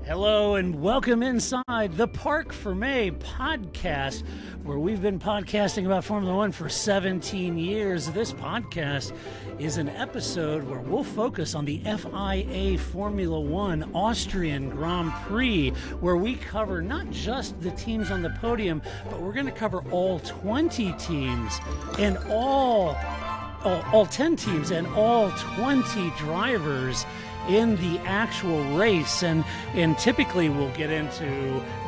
Hello and welcome inside the Park for May podcast, where we've been podcasting about Formula One for 17 years. This podcast is an episode where we'll focus on the FIA Formula One Austrian Grand Prix, where we cover not just the teams on the podium, but we're going to cover all 20 teams and all 10 teams and all 20 drivers in the actual race, and typically we'll get into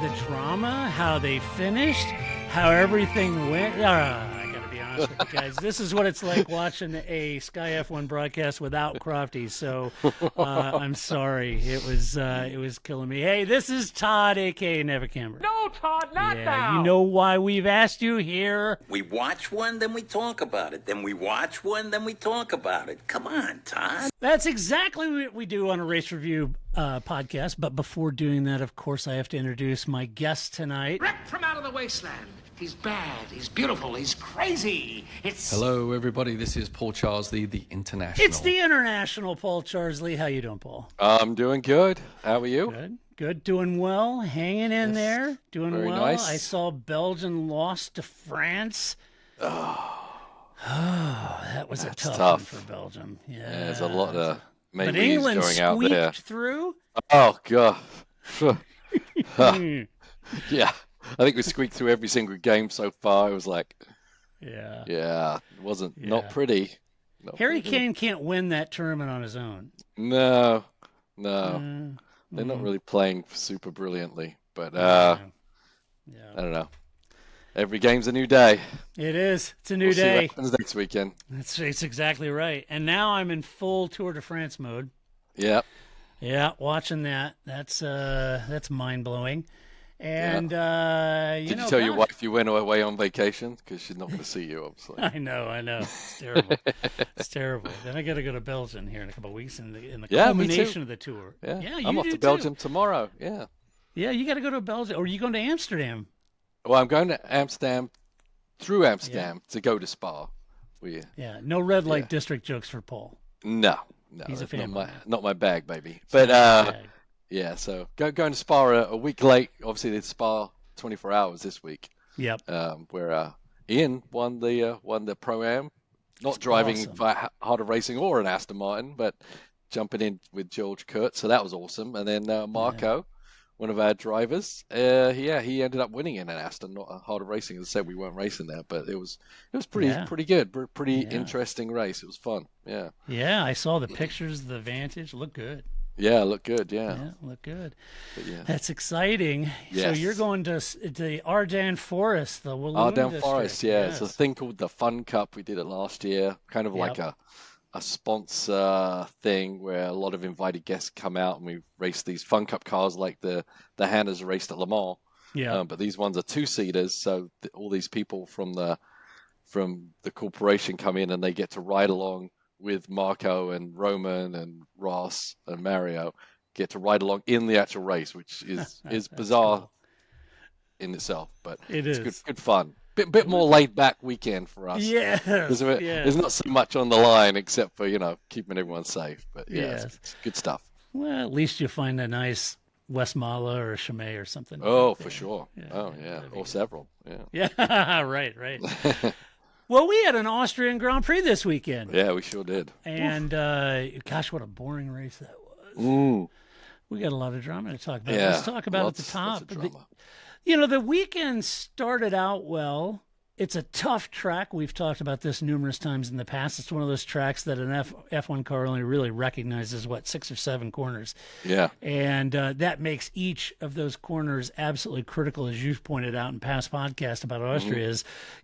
the drama, how they finished, how everything went. I gotta be honest with you guys, this is what it's like watching a Sky F1 broadcast without Crofty. So I'm sorry, it was killing me. Hey, this is Todd, aka Never Camber. No, Todd, not now. You know why we've asked you here? We watch one, then we talk about it. Then we watch one, then we talk about it. Come on, Todd. That's exactly what we do on a race review podcast. But before doing that, of course, I have to introduce my guest tonight. Wrecked from out of the wasteland. He's bad, he's beautiful, he's crazy. Hello, everybody. This is Paul Charsley, the International. It's the International Paul Charsley. How you doing, Paul? I'm doing good. How are you? Good. Doing well. Hanging in there. Doing very well. nice. I saw Belgium lost to France. Oh, that was That's a tough tough one for Belgium. Yeah, There's a lot of but maybe England going out there. squeaked through. Oh, God. Yeah. I think we squeaked through every single game so far. It was like, Yeah. it wasn't not pretty. Harry Kane can't win that tournament on his own. No. They're not really playing super brilliantly, but I don't know. Every game's a new day. It is. It's a new We'll see day. what happens next weekend. It's exactly right. And now I'm in full Tour de France mode. Yeah. Yeah, watching that. That's mind blowing. And Did you tell your wife you went away on vacation? Because she's not going to see you, obviously. I know. It's terrible. It's terrible. Then I got to go to Belgium here in a couple of weeks in the Yeah, culmination of the tour. Yeah, you I'm off do to Belgium tomorrow. Yeah. Yeah, you got to go to Belgium. Or are you going to Amsterdam? Well, I'm going to Amsterdam through Amsterdam to go to Spa. Yeah, no red light district jokes for Paul. No, He's a fan. not my bag, baby. It's But not his bag. yeah, so going to Spa a week late. Obviously, the Spa 24 hours this week. Yep. Where Ian won the Pro-Am, not driving awesome. for Harder Racing or an Aston Martin, but jumping in with George Kurt. So that was awesome. And then Marco, one of our drivers, he ended up winning in an Aston, not a Harder Racing. As I said, we weren't racing there, but it was pretty good, pretty interesting race. It was fun. Yeah. Yeah, I saw the pictures, the Vantage. Looked good. Yeah, looked good. Yeah, looked good. But yeah. That's exciting. Yes. So you're going to the Ardennes Forest, the Walloon Ardennes district. Forest. Yeah, Yes. it's a thing called the Fun Cup. We did it last year, kind of like a sponsor thing where a lot of invited guests come out and we race these Fun Cup cars like the Hannah's raced at Le Mans. Yeah. But these ones are two-seaters, so all these people from the corporation come in and they get to ride along with Marco and Roman and Ross and Mario, get to ride along in the actual race, which is bizarre cool. in itself, but It's good fun. Bit more laid back weekend for us. Yeah. There's not so much on the line except for keeping everyone safe. But it's good stuff. Well, at least you find a nice Westmalle or a Chimay or something. Oh, for sure. Yeah, or several. Yeah. Yeah. Right. Well, we had an Austrian Grand Prix this weekend. Yeah, we sure did. And gosh, what a boring race that was. We got a lot of drama to talk about. Let's talk about at the top. Lots of drama. The weekend started out well. It's a tough track. We've talked about this numerous times in the past. It's one of those tracks that an F1 car only really recognizes, 6 or 7 corners. Yeah. And that makes each of those corners absolutely critical, as you've pointed out in past podcasts about Austria,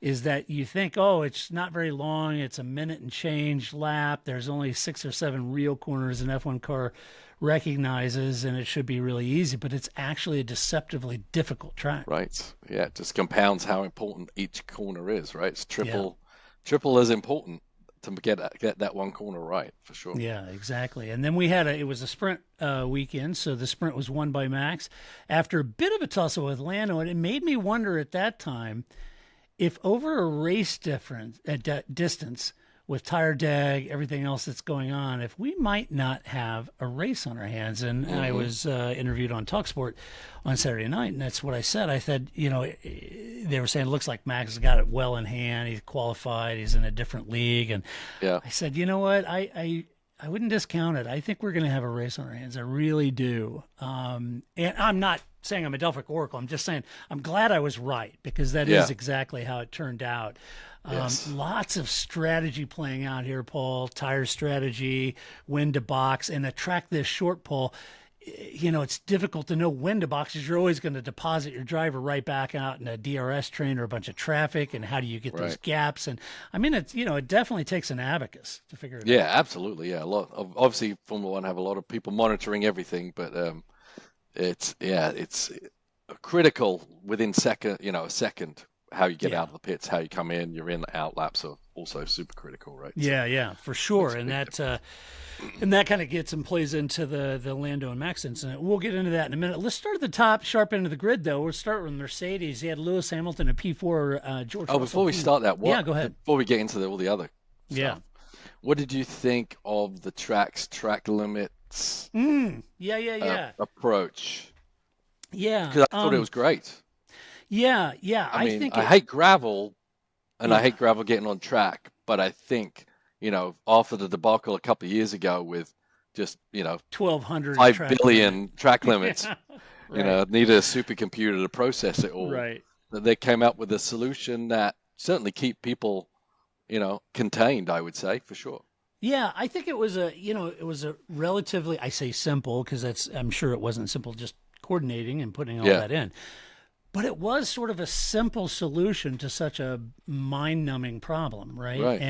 is that you think, it's not very long. It's a minute and change lap. There's only 6 or 7 real corners an F1 car recognizes, and it should be really easy, but it's actually a deceptively difficult track. Right. Yeah, it just compounds how important each corner is, right? It's triple as important to get that one corner right, for sure. Yeah, exactly. And then we had it was a sprint weekend, so the sprint was won by Max after a bit of a tussle with Lando, and it made me wonder at that time if over a race distance, with tire dag, everything else that's going on, if we might not have a race on our hands. And I was interviewed on TalkSport on Saturday night, and that's what I said. I said, they were saying it looks like Max has got it well in hand. He's qualified. He's in a different league. And I said, you know what? I wouldn't discount it. I think we're going to have a race on our hands. I really do. And I'm not saying I'm a Delphic Oracle. I'm just saying I'm glad I was right, because that is exactly how it turned out. Lots of strategy playing out here, Paul. Tire strategy, when to box, and a track this short, Paul. It's difficult to know when to box, because you're always going to deposit your driver right back out in a DRS train or a bunch of traffic. And how do you get those gaps? And I mean, it's it definitely takes an abacus to figure it out. Yeah, absolutely. Yeah, a lot. Obviously, Formula One have a lot of people monitoring everything, but it's critical within a second. How you get out of the pits, how you come in, you're in, out laps are also super critical, right? Yeah, for sure. And that kind of gets and plays into the Lando and Max incident. We'll get into that in a minute. Let's start at the top, sharp end of the grid, though. We'll start with Mercedes. He had Lewis Hamilton, a P4, George Russell. Before we start that, go ahead. Before we get into all the other stuff, what did you think of the track limits? Approach. Yeah, because I thought it was great. Yeah. I mean, I hate gravel, and I hate gravel getting on track. But I think, after the debacle a couple of years ago with just, 1,200 5 billion track limits, right. Needed a supercomputer to process it all. Right. That they came up with a solution that certainly keep people, contained. I would say for sure. Yeah, I think it was a relatively, I say simple, because I'm sure it wasn't simple just coordinating and putting all that in. But it was sort of a simple solution to such a mind-numbing problem, right?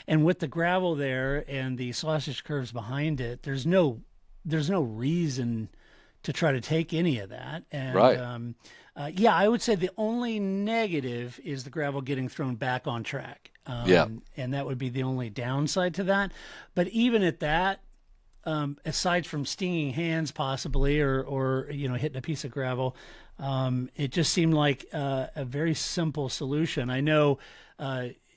And with the gravel there and the sausage curves behind it, there's no reason to try to take any of that. And I would say the only negative is the gravel getting thrown back on track. And that would be the only downside to that. But even at that, aside from stinging hands possibly, or hitting a piece of gravel, it just seemed like a very simple solution. I know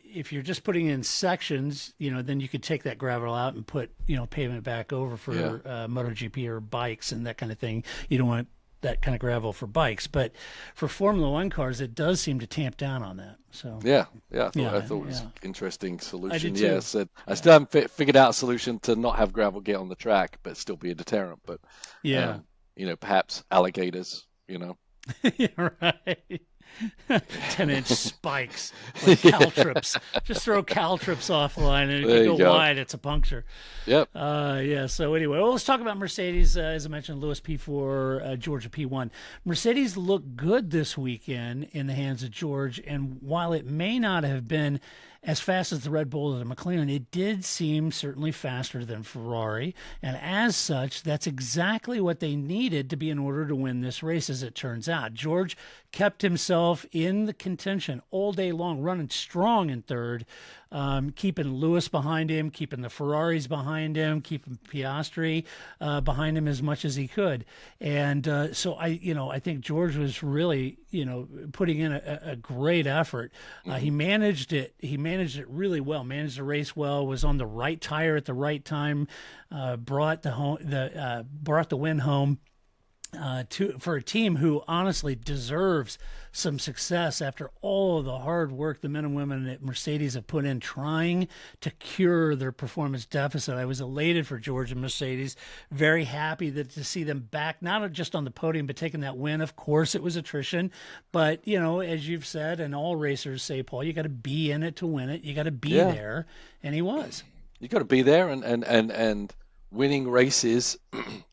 if you're just putting in sections, then you could take that gravel out and put, pavement back over for MotoGP or bikes and that kind of thing. You don't want that kind of gravel for bikes, but for Formula One cars, it does seem to tamp down on that. So I thought it was an interesting solution. I did too. I still haven't figured out a solution to not have gravel get on the track, but still be a deterrent. But perhaps alligators. Yeah, right. 10-inch spikes, like caltrips. Just throw caltrips offline, and if you go wide, it's a puncture. Yep. So anyway, let's talk about Mercedes. As I mentioned, Lewis P4, George P1. Mercedes looked good this weekend in the hands of George, and while it may not have been as fast as the Red Bull or the McLaren, it did seem certainly faster than Ferrari. And as such, that's exactly what they needed to be in order to win this race, as it turns out. George kept himself in the contention all day long, running strong in third, keeping Lewis behind him, keeping the Ferraris behind him, keeping Piastri behind him as much as he could. And so I think George was really, putting in a great effort. He managed it. He managed it really well. Managed the race well. Was on the right tire at the right time. Brought the win home. For a team who honestly deserves some success after all of the hard work the men and women at Mercedes have put in trying to cure their performance deficit. I was elated for George and Mercedes, very happy to see them back, not just on the podium, but taking that win. Of course, it was attrition, but as you've said, and all racers say, Paul, you got to be in it to win it. You got to be there, and he was. You got to be there, and winning races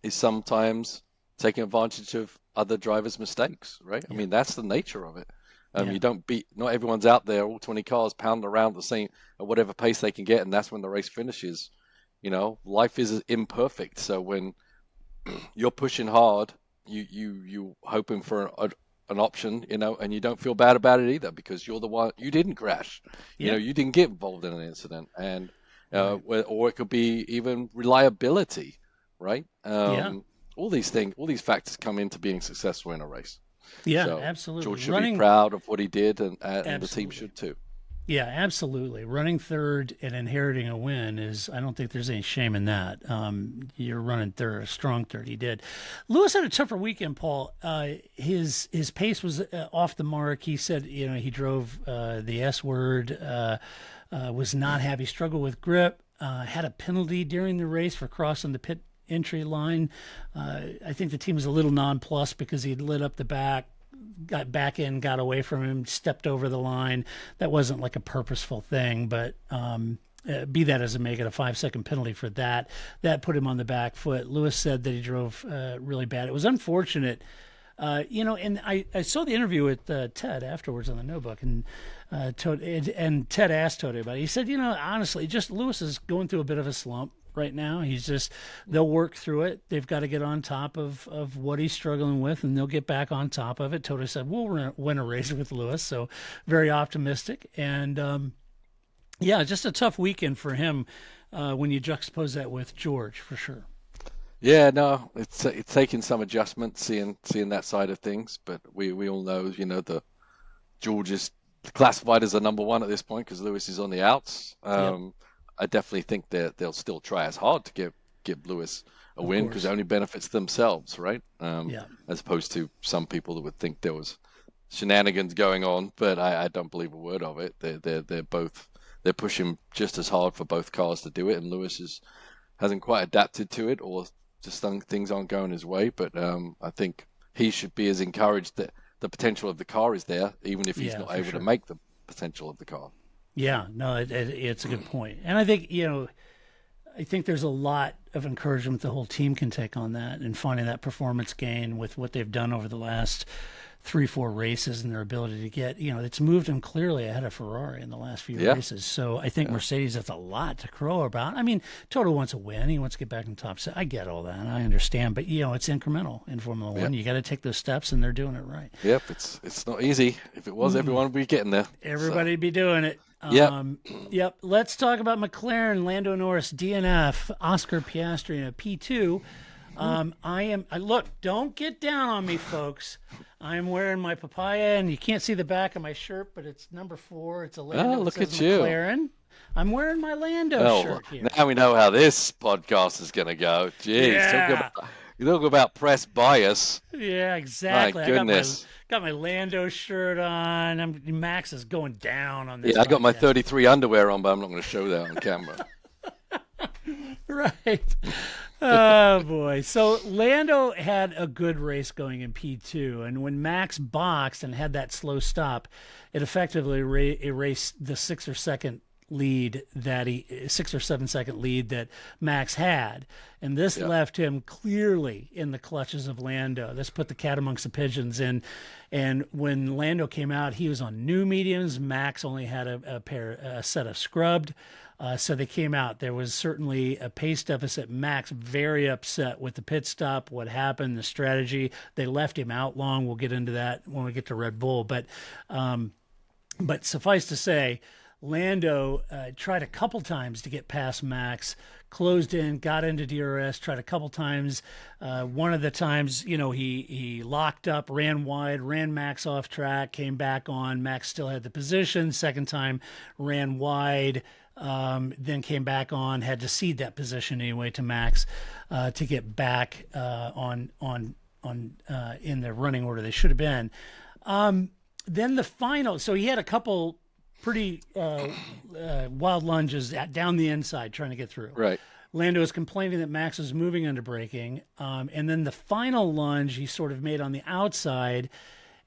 is sometimes taking advantage of other drivers' mistakes, right? I mean, that's the nature of it. Not everyone's out there, all 20 cars pounding around at whatever pace they can get, and that's when the race finishes. Life is imperfect. So when you're pushing hard, you hoping for an option, and you don't feel bad about it either, because you're the one, you didn't crash, you didn't get involved in an incident, and or it could be even reliability, right? All these factors come into being successful in a race. Yeah, so absolutely. George should be proud of what he did, and the team should too. Yeah, absolutely. Running third and inheriting a win is, I don't think there's any shame in that. You're running third, a strong third. He did. Lewis had a tougher weekend, Paul. His pace was off the mark. He said, he drove the S word, was not happy, struggled with grip, had a penalty during the race for crossing the pit entry line. I think the team was a little nonplussed because he lit up the back, got back in, got away from him, stepped over the line. That wasn't like a purposeful thing, but be that as it may, get a 5-second penalty for that. That put him on the back foot. Lewis said that he drove really bad. It was unfortunate. And I saw the interview with Ted afterwards on the notebook, and Ted asked Tony about it. He said, honestly, just Lewis is going through a bit of a slump right now. They'll work through it. They've got to get on top of what he's struggling with, and they'll get back on top of it. Toto said, we'll win a race with Lewis, so very optimistic. And, just a tough weekend for him when you juxtapose that with George, for sure. Yeah, no, it's taking some adjustment, seeing that side of things, but we all know, the George is classified as the number one at this point because Lewis is on the outs. Yep. I definitely think that they'll still try as hard to give Lewis a win because it only benefits themselves, right? As opposed to some people that would think there was shenanigans going on, but I don't believe a word of it. They're pushing just as hard for both cars to do it, and Lewis hasn't quite adapted to it, or just things aren't going his way. But I think he should be as encouraged that the potential of the car is there, even if he's not able to make the potential of the car. Yeah, no, it's a good point. And I think, I think there's a lot of encouragement the whole team can take on that and finding that performance gain with what they've done over the last 3-4 races and their ability to get, it's moved them clearly ahead of Ferrari in the last few races. So I think Mercedes has a lot to crow about. I mean, Toto wants a win. He wants to get back in the top set. I get all that. I understand. But, it's incremental in Formula One. You got to take those steps, and they're doing it right. Yep, it's not easy. If it was, everyone would be getting there. Everybody would be doing it. Yep. Let's talk about McLaren, Lando Norris, DNF, Oscar Piastri in a P2. Look, don't get down on me, folks. I'm wearing my papaya, and you can't see the back of my shirt, but it's number 4. It's a Lando. Oh, look at McLaren. you. I'm wearing my Lando shirt here. Now we know how this podcast is going to go. Jeez, you talk about press bias. Yeah, exactly. My goodness. I got my Lando shirt on. Max is going down on this. Yeah, I got my 33 underwear on, but I'm not going to show that on camera. Right. Oh, boy. So Lando had a good race going in P2, and when Max boxed and had that slow stop, it effectively erased the 6 or 7 second lead that Max had. And this left him clearly in the clutches of Lando. This put the cat amongst the pigeons. And when Lando came out, he was on new mediums. Max only had a set of scrubbed. So they came out. There was certainly a pace deficit. Max very upset with the pit stop, what happened, the strategy. They left him out long. We'll get into that when we get to Red Bull. But suffice to say, Lando tried a couple times to get past Max, closed in, got into DRS, tried a couple times. One of the times, he locked up, ran wide, ran Max off track, came back on. Max still had the position. Second time, ran wide. Then came back on, had to cede that position anyway to Max to get back on in the running order they should have been. Then the final, so he had a couple pretty wild lunges down the inside trying to get through. Right. Lando was complaining that Max was moving under braking, and then the final lunge he sort of made on the outside.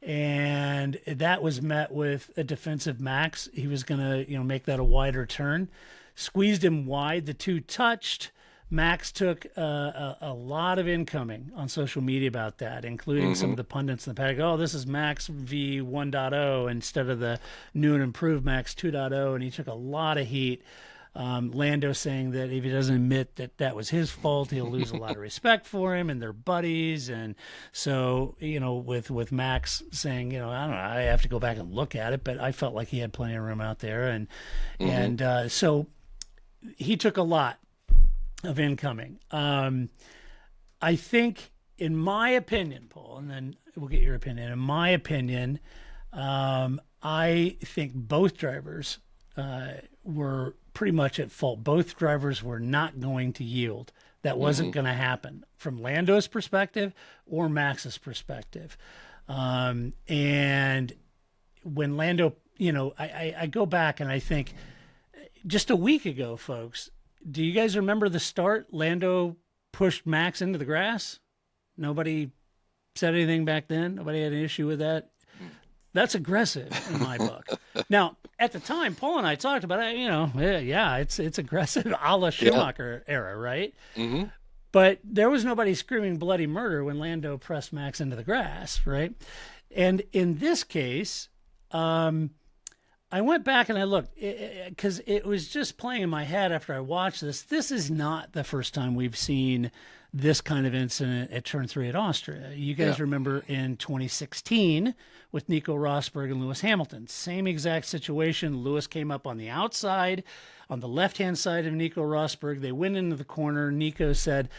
And that was met with a defensive Max. He was going to, make that a wider turn. Squeezed him wide. The two touched. Max took a lot of incoming on social media about that, including some of the pundits in the paddock. Oh, this is Max v 1.0 instead of the new and improved Max 2.0. And he took a lot of heat. Lando saying that if he doesn't admit that was his fault, he'll lose a lot of respect for him, and they're buddies. And so, with Max saying, I don't know, I have to go back and look at it, but I felt like he had plenty of room out there. And so he took a lot of incoming. I think, in my opinion, Paul, and then we'll get your opinion. In my opinion, I think both drivers were pretty much at fault. Both drivers were not going to yield. That wasn't going to happen from Lando's perspective or Max's perspective. And when Lando, I go back and I think just a week ago, folks, do you guys remember the start? Lando pushed Max into the grass. Nobody said anything back then. Nobody had an issue with that. That's aggressive in my book. Now, at the time, Paul and I talked about it. It's aggressive, a la Schumacher era, right? Mm-hmm. But there was nobody screaming bloody murder when Lando pressed Max into the grass, right? And in this case, I went back and I looked because it was just playing in my head after I watched this. This is not the first time we've seen this kind of incident at Turn 3 at Austria. You guys remember in 2016 with Nico Rosberg and Lewis Hamilton. Same exact situation. Lewis came up on the outside, on the left-hand side of Nico Rosberg. They went into the corner. Nico said,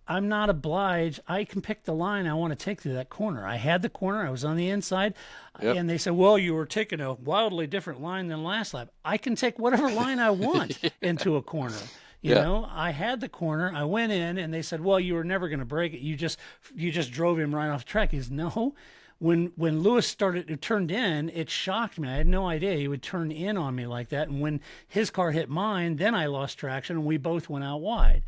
I'm not obliged. I can pick the line I want to take through that corner. I had the corner. I was on the inside. Yep. And they said, well, you were taking a wildly different line than last lap. I can take whatever line I want into a corner. You know, I had the corner. I went in, and they said, well, you were never going to break it. You just drove him right off the track. He said, no. When Lewis turned in, it shocked me. I had no idea he would turn in on me like that. And when his car hit mine, then I lost traction, and we both went out wide.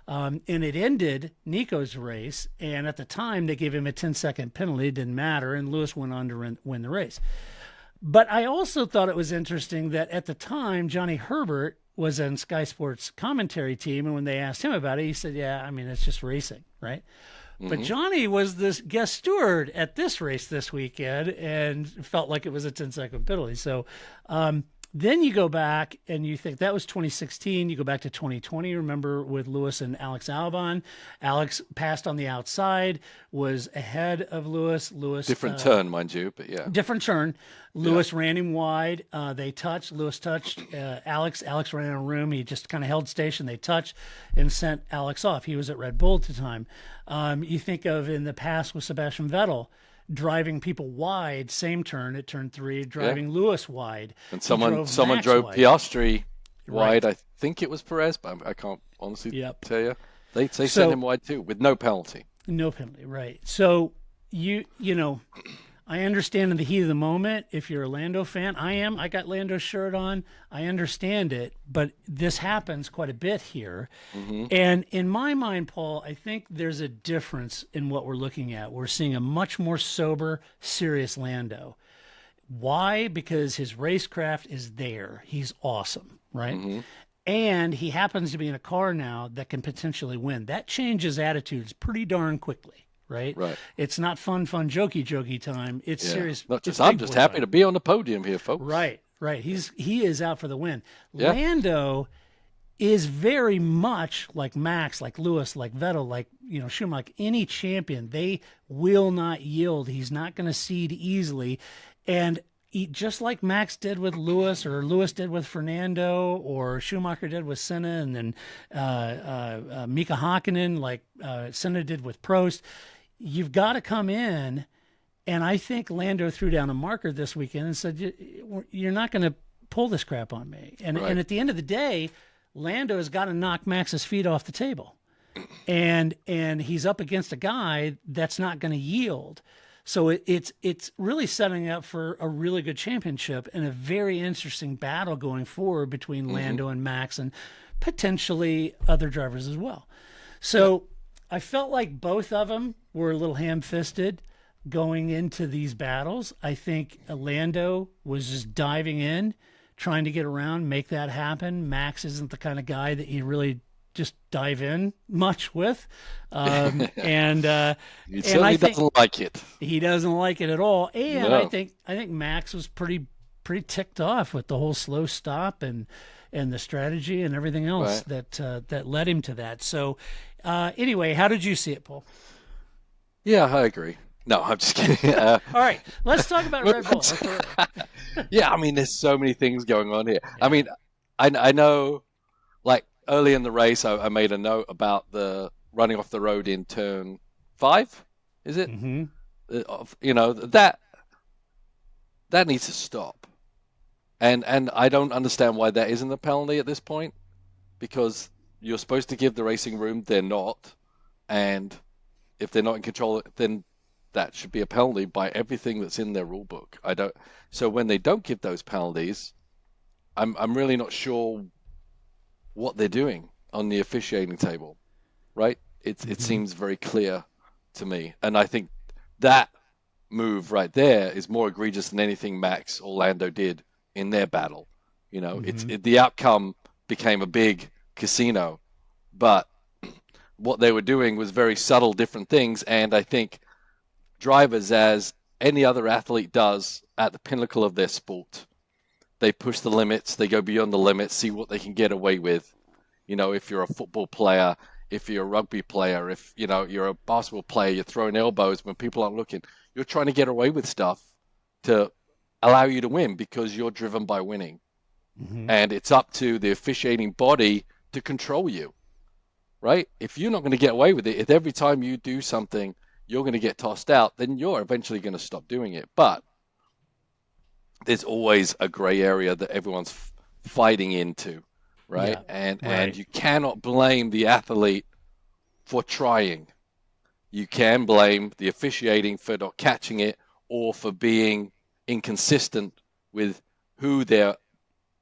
And it ended Nico's race, and at the time, they gave him a 10-second penalty. It didn't matter, and Lewis went on to win the race. But I also thought it was interesting that at the time, Johnny Herbert was on Sky Sports commentary team, and when they asked him about it, he said, it's just racing, right? Mm-hmm. But Johnny was this guest steward at this race this weekend and felt like it was a 10-second penalty. So then you go back and you think that was 2016. You go back to 2020, remember, with Lewis and Alex Albon. Alex passed on the outside, was ahead of Lewis. Different turn, mind you, but yeah. Different turn. Lewis ran him wide. They touched. Lewis touched Alex. Alex ran out of room. He just kind of held station. They touched and sent Alex off. He was at Red Bull at the time. You think of in the past with Sebastian Vettel, driving people wide, same turn at turn 3, driving Lewis wide. And someone drove wide. Piastri wide. I think it was Perez, but I can't honestly tell you. They sent him wide too, with no penalty. No penalty, right. So, you know, I understand in the heat of the moment, if you're a Lando fan, I got Lando's shirt on, I understand it, but this happens quite a bit here. Mm-hmm. And in my mind, Paul, I think there's a difference in what we're looking at. We're seeing a much more sober, serious Lando. Why? Because his racecraft is there. He's awesome, right? Mm-hmm. And he happens to be in a car now that can potentially win. That changes attitudes pretty darn quickly. Right. It's not fun, jokey time. It's serious. I'm just happy to be on the podium here, folks. Right. He is out for the win. Yeah. Lando is very much like Max, like Lewis, like Vettel, like Schumacher, like any champion. They will not yield. He's not going to cede easily, and just like Max did with Lewis, or Lewis did with Fernando, or Schumacher did with Senna, and then Mika Hakkinen, like Senna did with Prost. You've got to come in, and I think Lando threw down a marker this weekend and said, you're not going to pull this crap on me. And at the end of the day, Lando has got to knock Max's feet off the table. And he's up against a guy that's not going to yield. So it's really setting up for a really good championship and a very interesting battle going forward between Lando and Max and potentially other drivers as well. So I felt like both of them were a little ham-fisted going into these battles. I think Lando was just diving in, trying to get around, make that happen. Max isn't the kind of guy that you really just dive in much with. And he certainly doesn't like it. He doesn't like it at all. And no. I think Max was pretty ticked off with the whole slow stop and the strategy and everything else that led him to that. So anyway, how did you see it, Paul? Yeah, I agree. No, I'm just kidding. All right, let's talk about Red Bull. Yeah, I mean, there's so many things going on here. Yeah. I mean, I know, like, early in the race, I made a note about the running off the road in turn 5, is it? Mm-hmm. That needs to stop. And I don't understand why that isn't a penalty at this point, because you're supposed to give the racing room. They're not, and if they're not in control, then that should be a penalty by everything that's in their rule book. I don't. So when they don't give those penalties, I'm really not sure what they're doing on the officiating table, right? It seems very clear to me, and I think that move right there is more egregious than anything Max or Lando did in their battle. You know, the outcome became a big casino, but what they were doing was very subtle, different things, and I think drivers, as any other athlete does at the pinnacle of their sport, they push the limits, they go beyond the limits, see what they can get away with. You know, if you're a football player, if you're a rugby player, if you're a basketball player, you're throwing elbows when people aren't looking. You're trying to get away with stuff to allow you to win because you're driven by winning. And it's up to the officiating body to control you, right? If you're not going to get away with it, if every time you do something you're going to get tossed out, then you're eventually going to stop doing it. But there's always a gray area that everyone's fighting into, right? Yeah, And you cannot blame the athlete for trying. You can blame the officiating for not catching it or for being inconsistent with who they're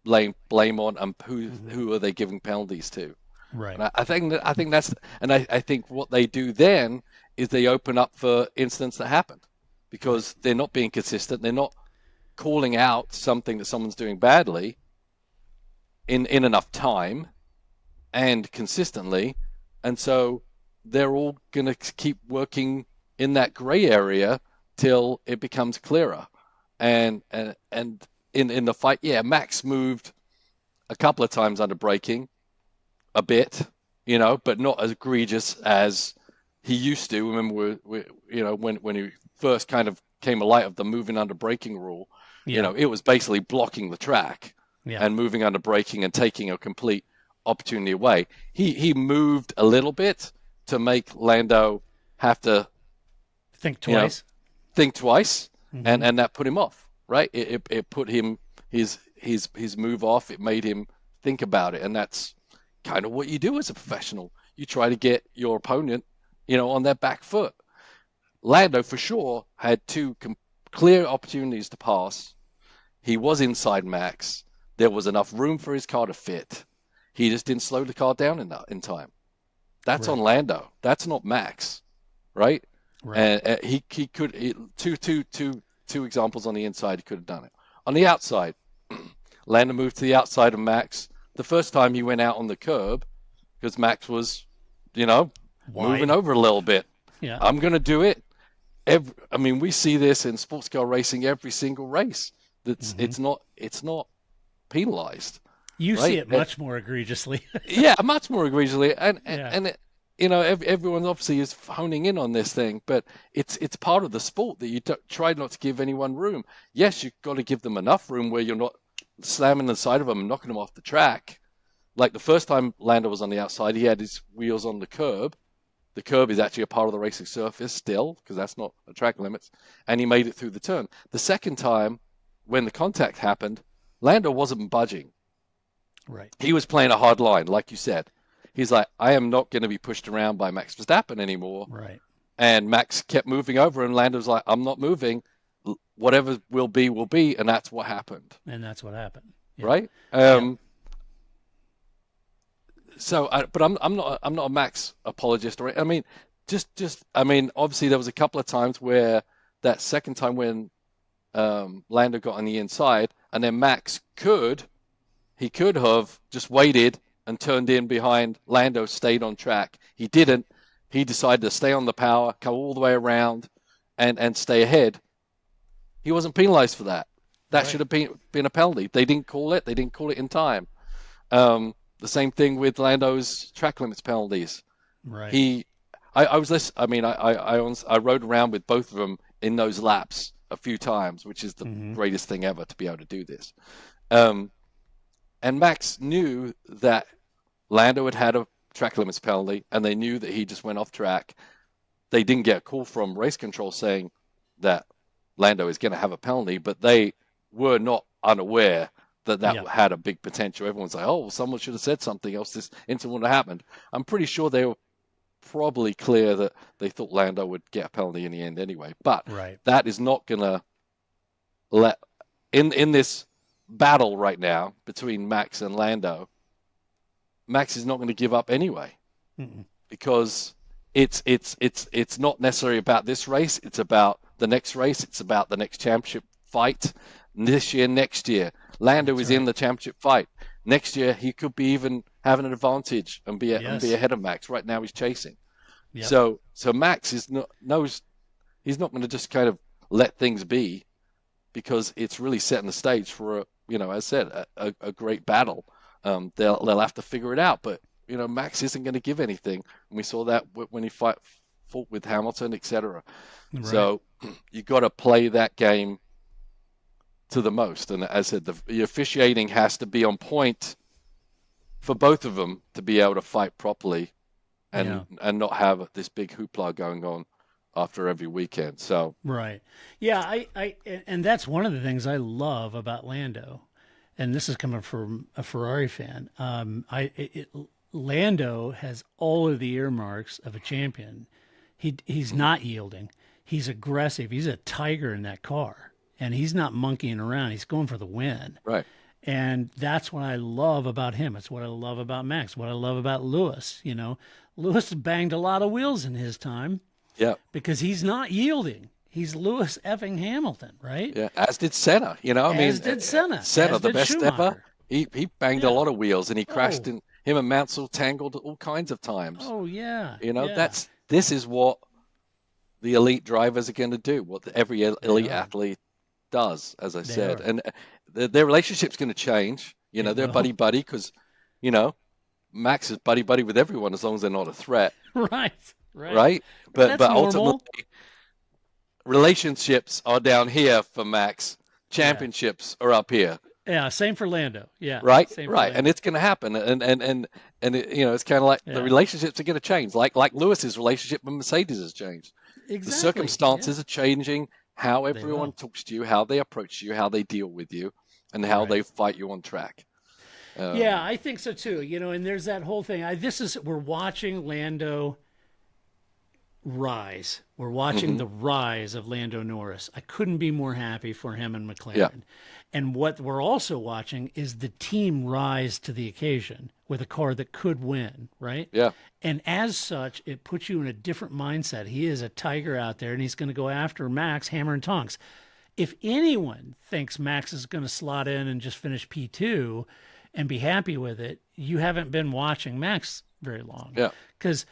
blame on and who are they giving penalties to. Right. And I think that's, and I think what they do then is they open up for incidents that happen because they're not being consistent. They're not calling out something that someone's doing badly in enough time and consistently, and so they're all going to keep working in that gray area till it becomes clearer. And in the fight, yeah, Max moved a couple of times under braking, a bit, but not as egregious as he used to. Remember, when he first kind of came alight of the moving under braking rule, it was basically blocking the track and moving under braking and taking a complete opportunity away. He moved a little bit to make Lando have to think twice, and that put him off, right? It put him his move off. It made him think about it, and that's kind of what you do as a professional. You try to get your opponent, on their back foot. Lando, for sure, had two clear opportunities to pass. He was inside Max. There was enough room for his car to fit. He just didn't slow the car down in time. That's on Lando. That's not Max, right? Right. And he could two examples on the inside. He could have done it. On the outside, Lando moved to the outside of Max. The first time he went out on the curb because Max was, moving over a little bit. Yeah. I'm going to do it. We see this in sports car racing every single race. It's not penalized. You right? see it much more egregiously. Yeah, much more egregiously, and everyone obviously is honing in on this thing, but it's part of the sport that you try not to give anyone room. Yes, you've got to give them enough room where you're not slamming the side of them and knocking them off the track. Like the first time Lando was on the outside, he had his wheels on the curb. The curb is actually a part of the racing surface still, because that's not the track limits, and he made it through the turn. The second time, when the contact happened, Lando wasn't budging. Right. He was playing a hard line, like you said. He's like, I am not going to be pushed around by Max Verstappen anymore. Right. And Max kept moving over, and Lando's like, I'm not moving. Whatever will be, and that's what happened. And that's what happened. Yeah. Right? So, but I'm not a Max apologist, or obviously there was a couple of times where that second time when Lando got on the inside, and then Max could have just waited and turned in behind Lando, stayed on track. He didn't. He decided to stay on the power, come all the way around, and stay ahead. He wasn't penalized for that. That should have been a penalty. They didn't call it. They didn't call it in time. The same thing with Lando's track limits penalties. Right. I rode around with both of them in those laps a few times, which is the greatest thing ever to be able to do this. And Max knew that Lando had a track limits penalty, and they knew that he just went off track. They didn't get a call from race control saying that Lando is going to have a penalty, but they were not unaware that had a big potential. Everyone's like, oh, well, someone should have said something else. This incident would have happened. I'm pretty sure they were probably clear that they thought Lando would get a penalty in the end anyway. But that is not going to let in this battle right now between Max and Lando. Max is not going to give up anyway, because it's not necessarily about this race. It's about the next race. It's about the next championship fight this year, next year. Lando is in the championship fight. Next year, he could be even having an advantage and be ahead of Max. Right now, he's chasing. Yep. So Max knows he's not going to just kind of let things be, because it's really setting the stage for as I said, a great battle. They'll have to figure it out, but Max isn't going to give anything, and we saw that when he fought with Hamilton, etc. Right. So you got to play that game to the most. And as I said, the officiating has to be on point for both of them to be able to fight properly and not have this big hoopla going on after every weekend. So yeah, I and that's one of the things I love about Lando, and this is coming from a Ferrari fan. Lando has all of the earmarks of a champion. He's not yielding. He's aggressive. He's a tiger in that car. And he's not monkeying around. He's going for the win. Right. And that's what I love about him. It's what I love about Max. What I love about Lewis. Lewis banged a lot of wheels in his time. Yeah. Because he's not yielding. He's Lewis effing Hamilton, right? Yeah. As did Senna. As did Senna. Senna, the best Schumacher. ever. He banged a lot of wheels, and he crashed in. Him and Mansell tangled all kinds of times. Oh yeah. This is what the elite drivers are going to do. What every elite athlete does, as I said, and their relationship's going to change. They're buddy because, Max is buddy with everyone as long as they're not a threat. Right. But ultimately, relationships are down here for Max. Championships are up here. Yeah, same for Lando. Yeah, right. And it's going to happen, and it's kind of like the relationships are going to change, like Lewis's relationship with Mercedes has changed. Exactly. The circumstances are changing. How everyone talks to you, how they approach you, how they deal with you, and how they fight you on track. I think so too. And there's that whole thing. We're watching Lando rise. We're watching the rise of Lando Norris. I couldn't be more happy for him and McLaren. Yeah. And what we're also watching is the team rise to the occasion with a car that could win, right? Yeah. And as such, it puts you in a different mindset. He is a tiger out there, and he's going to go after Max hammer and tongs. If anyone thinks Max is going to slot in and just finish P2 and be happy with it, you haven't been watching Max very long. Yeah. Because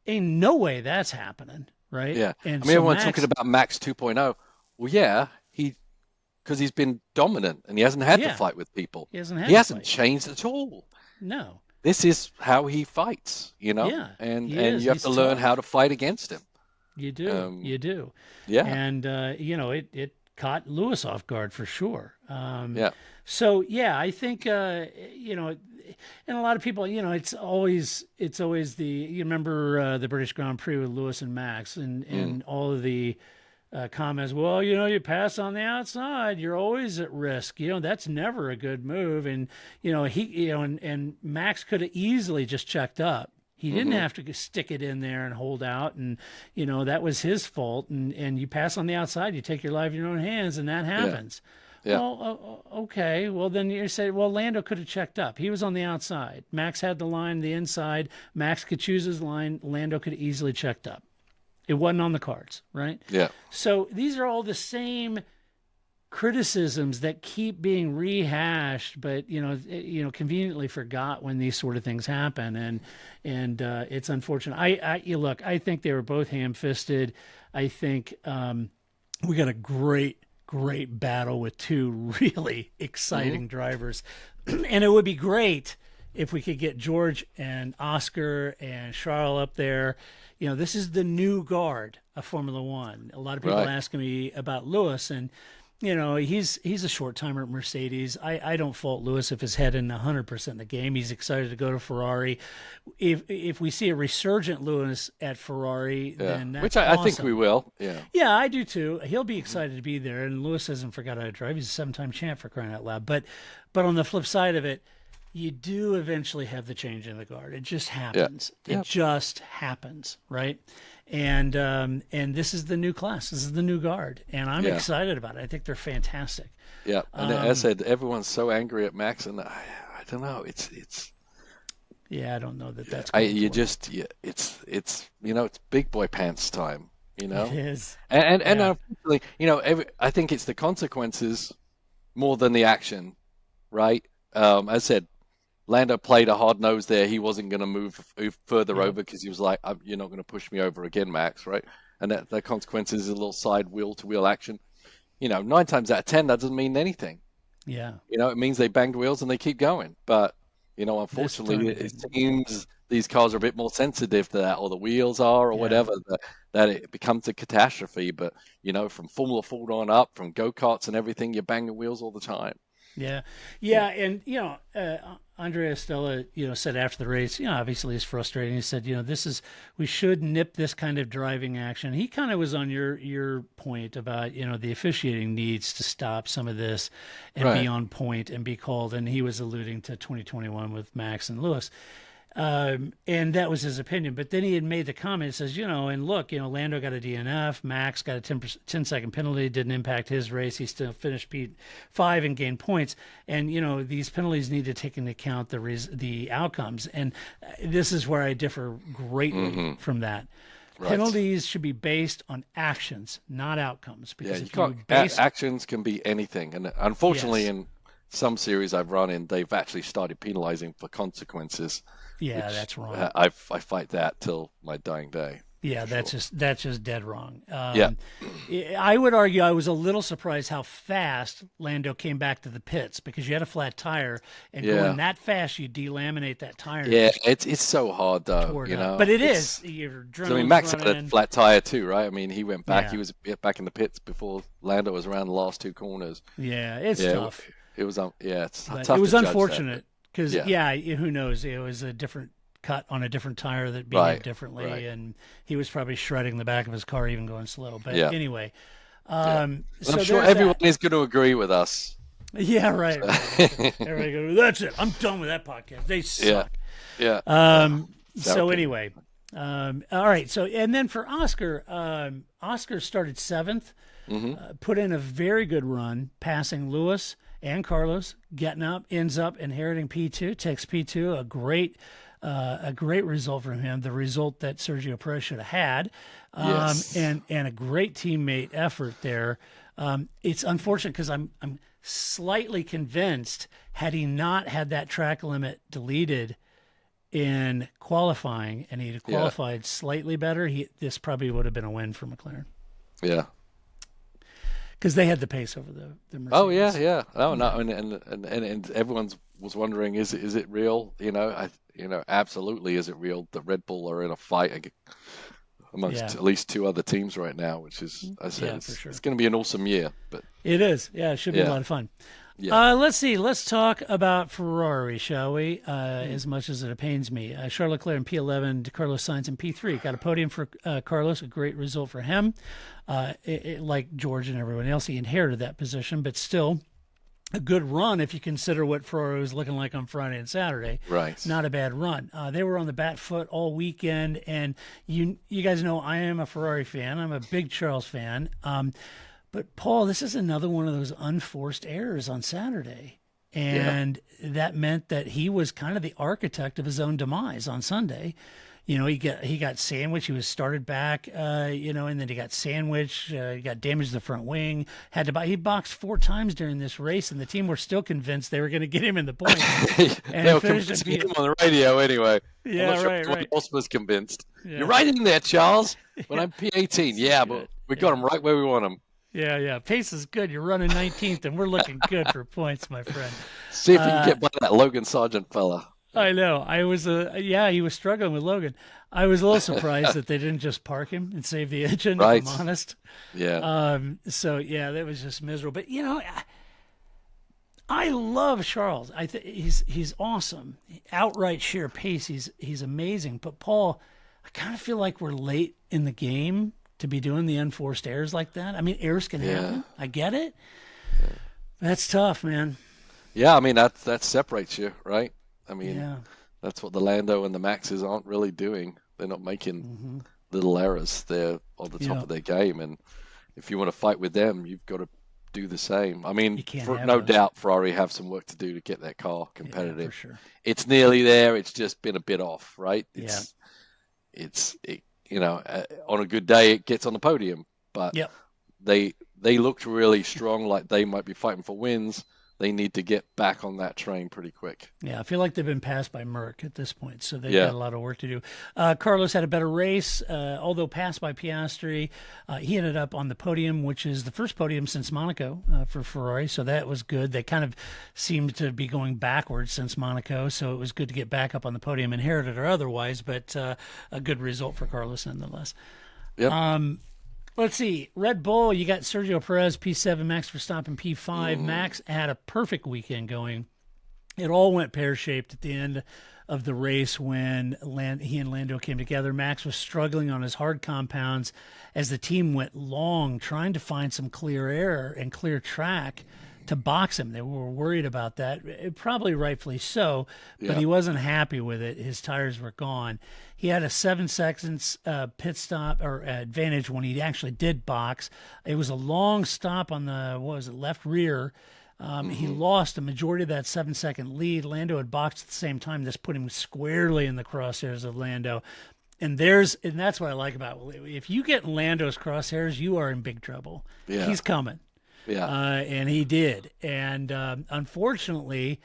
ain't no way that's happening, right? Yeah. And everyone's talking about Max 2.0. Well, yeah, because he's been dominant and he hasn't had to fight with people. He hasn't changed at all. No. This is how he fights, Yeah, and you have to learn how to fight against him. You do. You do. Yeah. And, it caught Lewis off guard for sure. Yeah. So, I think, and a lot of people, it's always you remember the British Grand Prix with Lewis and Max and all of the comments, well, you pass on the outside, you're always at risk. That's never a good move. And, and Max could have easily just checked up. He didn't have to stick it in there and hold out. And, that was his fault. And you pass on the outside, you take your life in your own hands, and that happens. Yeah. Well, okay. Well, then you say, well, Lando could have checked up. He was on the outside. Max had the line, the inside. Max could choose his line. Lando could have easily checked up. It wasn't on the cards, right? Yeah. So these are all the same criticisms that keep being rehashed, but conveniently forgot when these sort of things happen, and it's unfortunate. I think they were both ham-fisted. I think we got a great battle with two really exciting drivers, and it would be great if we could get George and Oscar and Charles up there. This is the new guard of Formula One. A lot of people asking me about Lewis, and he's a short timer at Mercedes. I don't fault Lewis if his head in 100% in the game. He's excited to go to Ferrari. If we see a resurgent Lewis at Ferrari, then that's which I awesome. think we will. Yeah. Yeah, I do too. He'll be excited to be there. And Lewis hasn't forgot how to drive. He's a 7-time champ, for crying out loud. But on the flip side of it, you do eventually have the change in the guard. It just happens. Yeah. It just happens, right? And this is the new class. This is the new guard, and I'm excited about it. I think they're fantastic. Yeah, and as I said, everyone's so angry at Max, and I don't know. It's. Yeah, I don't know that's. It's big boy pants time. It is. And unfortunately, I think it's the consequences more than the action, right? As I said, Lando played a hard nose there. He wasn't going to move further over because he was like, "You're not going to push me over again, Max," right? And that consequence is a little side wheel-to-wheel action. 9 times out of 10, that doesn't mean anything. Yeah. It means they banged wheels and they keep going. But unfortunately, it seems these cars are a bit more sensitive to that, or the wheels are, or whatever. That it becomes a catastrophe. But from Formula Ford on up, from go-karts and everything, you're banging wheels all the time. Yeah, and Andrea Stella, said after the race, obviously it's frustrating. He said, we should nip this kind of driving action. He kind of was on your point about, the officiating needs to stop some of this and be on point and be called. And he was alluding to 2021 with Max and Lewis. And that was his opinion. But then he had made the comment, says, and look, Lando got a DNF, Max got a 10-second penalty, didn't impact his race. He still finished P5 and gained points. And, these penalties need to take into account the outcomes. And this is where I differ greatly from that. Right. Penalties should be based on actions, not outcomes. Because actions can be anything. And unfortunately, in some series I've run in, they've actually started penalizing for consequences. Yeah, that's wrong. I fight that till my dying day. Yeah, that's just dead wrong. Yeah. I would argue I was a little surprised how fast Lando came back to the pits, because you had a flat tire, and going that fast, you delaminate that tire. Yeah, it's so hard though, But it is. Max had a flat tire too, right? I mean, he went back. Yeah. He was back in the pits before Lando was around the last 2 corners. Yeah, it's tough. It was it's tough. It was unfortunate because who knows? It was a different cut on a different tire that behaved differently, and he was probably shredding the back of his car even going slow. But anyway, so I'm sure everyone is going to agree with us. Yeah, right. Everybody goes, that's it. I'm done with that podcast. They suck. Yeah. So anyway, all right. So and then for Oscar, Oscar started 7th, put in a very good run, passing Lewis and Carlos, ends up inheriting P2, takes P2, a great result from him, the result that Sergio Perez should have had, and a great teammate effort there. It's unfortunate because I'm slightly convinced, had he not had that track limit deleted in qualifying and he'd qualified slightly better, this probably would have been a win for McLaren. Yeah. Because they had the pace over the Mercedes. Oh yeah. Oh no, and everyone was wondering, is it real? Absolutely, is it real that Red Bull are in a fight amongst at least 2 other teams right now? Which is, I said, it's going to be an awesome year. But it is, it should be a lot of fun. Yeah. Let's see. Let's talk about Ferrari, shall we? As much as it pains me, Charles Leclerc in P11, Carlos Sainz in P3. Got a podium for Carlos, a great result for him. Like George and everyone else, he inherited that position, but still a good run if you consider what Ferrari was looking like on Friday and Saturday. Right. Not a bad run. They were on the back foot all weekend, and you guys know I am a Ferrari fan. I'm a big Charles fan. But, Paul, this is another one of those unforced errors on Saturday. And that meant that he was kind of the architect of his own demise on Sunday. He got sandwiched. He was started back, and then he got sandwiched. He got damaged the front wing. He boxed 4 times during this race, and the team were still convinced they were going to get him in the points. And they were convincing him on the radio anyway. Yeah, I'm not sure right. Else was convinced. Yeah. You're right in there, Charles. When I'm P18, but we got him right where we want him. Yeah. Pace is good. You're running 19th, and we're looking good for points, my friend. See if you can get by that Logan Sargent fella. I know. I was he was struggling with Logan. I was a little surprised that they didn't just park him and save the engine, Right. if I'm honest. Yeah. So yeah, that was just miserable. But I love Charles. I think he's awesome. Outright sheer pace, he's amazing. But Paul, I kind of feel like we're late in the game to be doing the unforced errors like that. I mean, errors can happen. I get it. That's tough, man. Yeah, I mean that separates you, right? I mean, Yeah. that's what the Lando and the Maxes aren't really doing. They're not making little errors. They're on the top of their game, and if you want to fight with them, you've got to do the same. I mean, You can't have no those. doubt Ferrari have some work to do to get that car competitive. Yeah, for sure. It's nearly there. It's just been a bit off, right? On a good day, it gets on the podium, but they looked really strong, like they might be fighting for wins. They need to get back on that train pretty quick. Yeah, I feel like they've been passed by Merck at this point, so they've got a lot of work to do. Carlos had a better race, although passed by Piastri. He ended up on the podium, which is the first podium since Monaco for Ferrari, so that was good. They kind of seemed to be going backwards since Monaco, so it was good to get back up on the podium, inherited or otherwise, but a good result for Carlos nonetheless. Yep. Let's see. Red Bull, you got Sergio Perez, P7, Max Verstappen, P5. Max had a perfect weekend going. It all went pear-shaped at the end of the race when he and Lando came together. Max was struggling on his hard compounds as the team went long, trying to find some clear air and clear track to box him. They were worried about that, probably rightfully so, but he wasn't happy with it. His tires were gone. He had a 7 seconds pit stop or advantage when he actually did box. It was a long stop on the left rear. He lost a majority of that 7-second lead. Lando had boxed at the same time. This put him squarely in the crosshairs of Lando. And that's what I like about it. If you get in Lando's crosshairs, you are in big trouble. Yeah. He's coming. Yeah. And he did. And unfortunately,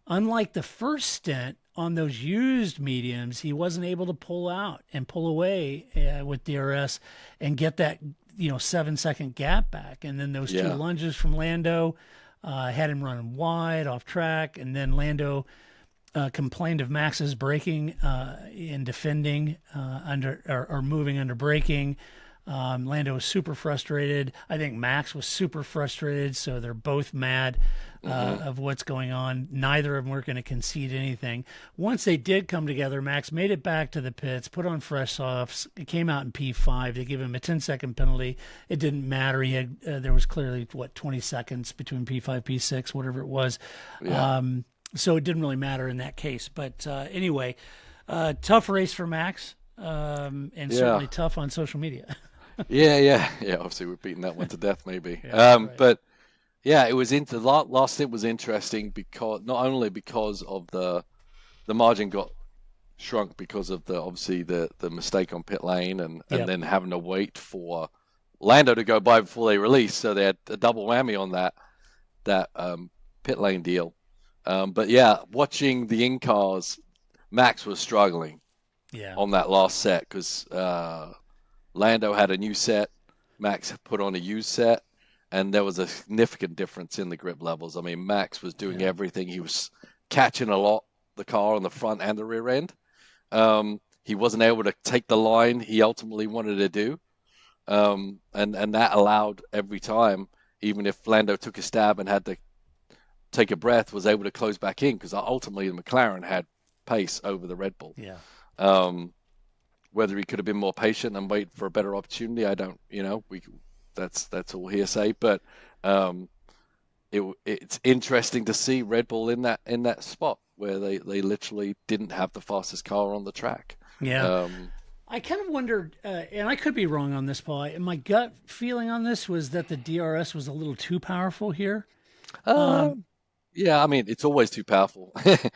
unlike the first stint on those used mediums, he wasn't able to pull out and pull away with DRS and get that 7-second gap back. And then those two lunges from Lando had him running wide off track. And then Lando complained of Max's braking in defending or moving under braking. Lando was super frustrated. I think Max was super frustrated, so they're both mad of what's going on. Neither of them were going to concede anything. Once they did come together, Max made it back to the pits, put on fresh softs. It came out in P5. They gave him a 10-second penalty. It didn't matter. He had there was clearly 20 seconds between P5, P6, whatever it was. Yeah. So it didn't really matter in that case. But anyway, tough race for Max, and certainly tough on social media. Yeah. Obviously, we're beating that one to death, maybe. Right. But yeah, it was the last stint was interesting because not only because of the margin got shrunk because of the mistake on pit lane and then having to wait for Lando to go by before they released, so they had a double whammy on that pit lane deal. But yeah, watching the in-cars, Max was struggling on that last set because Lando had a new set, Max put on a used set, and there was a significant difference in the grip levels. I mean, Max was doing everything. He was catching a lot, the car on the front and the rear end. He wasn't able to take the line he ultimately wanted to do. And that allowed every time, even if Lando took a stab and had to take a breath, was able to close back in because ultimately the McLaren had pace over the Red Bull. Yeah. Whether he could have been more patient and wait for a better opportunity, I don't. That's all hearsay. But it's interesting to see Red Bull in that spot where they literally didn't have the fastest car on the track. Yeah. I kind of wondered, and I could be wrong on this, Paul. My gut feeling on this was that the DRS was a little too powerful here. Yeah, I mean, it's always too powerful.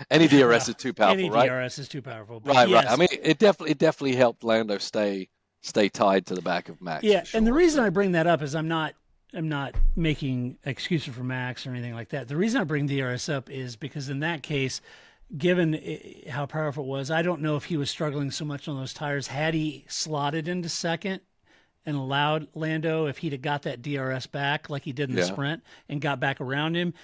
Any DRS is too powerful, right? Any DRS is too powerful. Right. I mean, it definitely helped Lando stay tied to the back of Max. Yeah, sure. and the reason I bring that up is I'm not making excuses for Max or anything like that. The reason I bring DRS up is because in that case, given how powerful it was, I don't know if he was struggling so much on those tires. Had he slotted into second and allowed Lando, if he'd have got that DRS back like he did in the sprint and got back around him,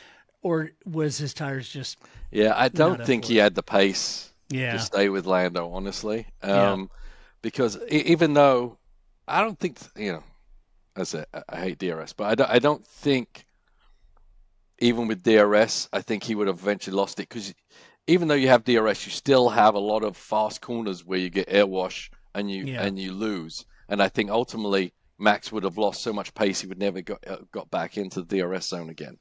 or was his tires just Yeah, I not don't up think for he it? had the pace Yeah. to stay with Lando, honestly. Yeah. Because even though I don't think, I hate DRS, but I don't think even with DRS, I think he would have eventually lost it because even though you have DRS, you still have a lot of fast corners where you get air wash and Yeah. you lose. And I think ultimately Max would have lost so much pace he would never got back into the DRS zone again.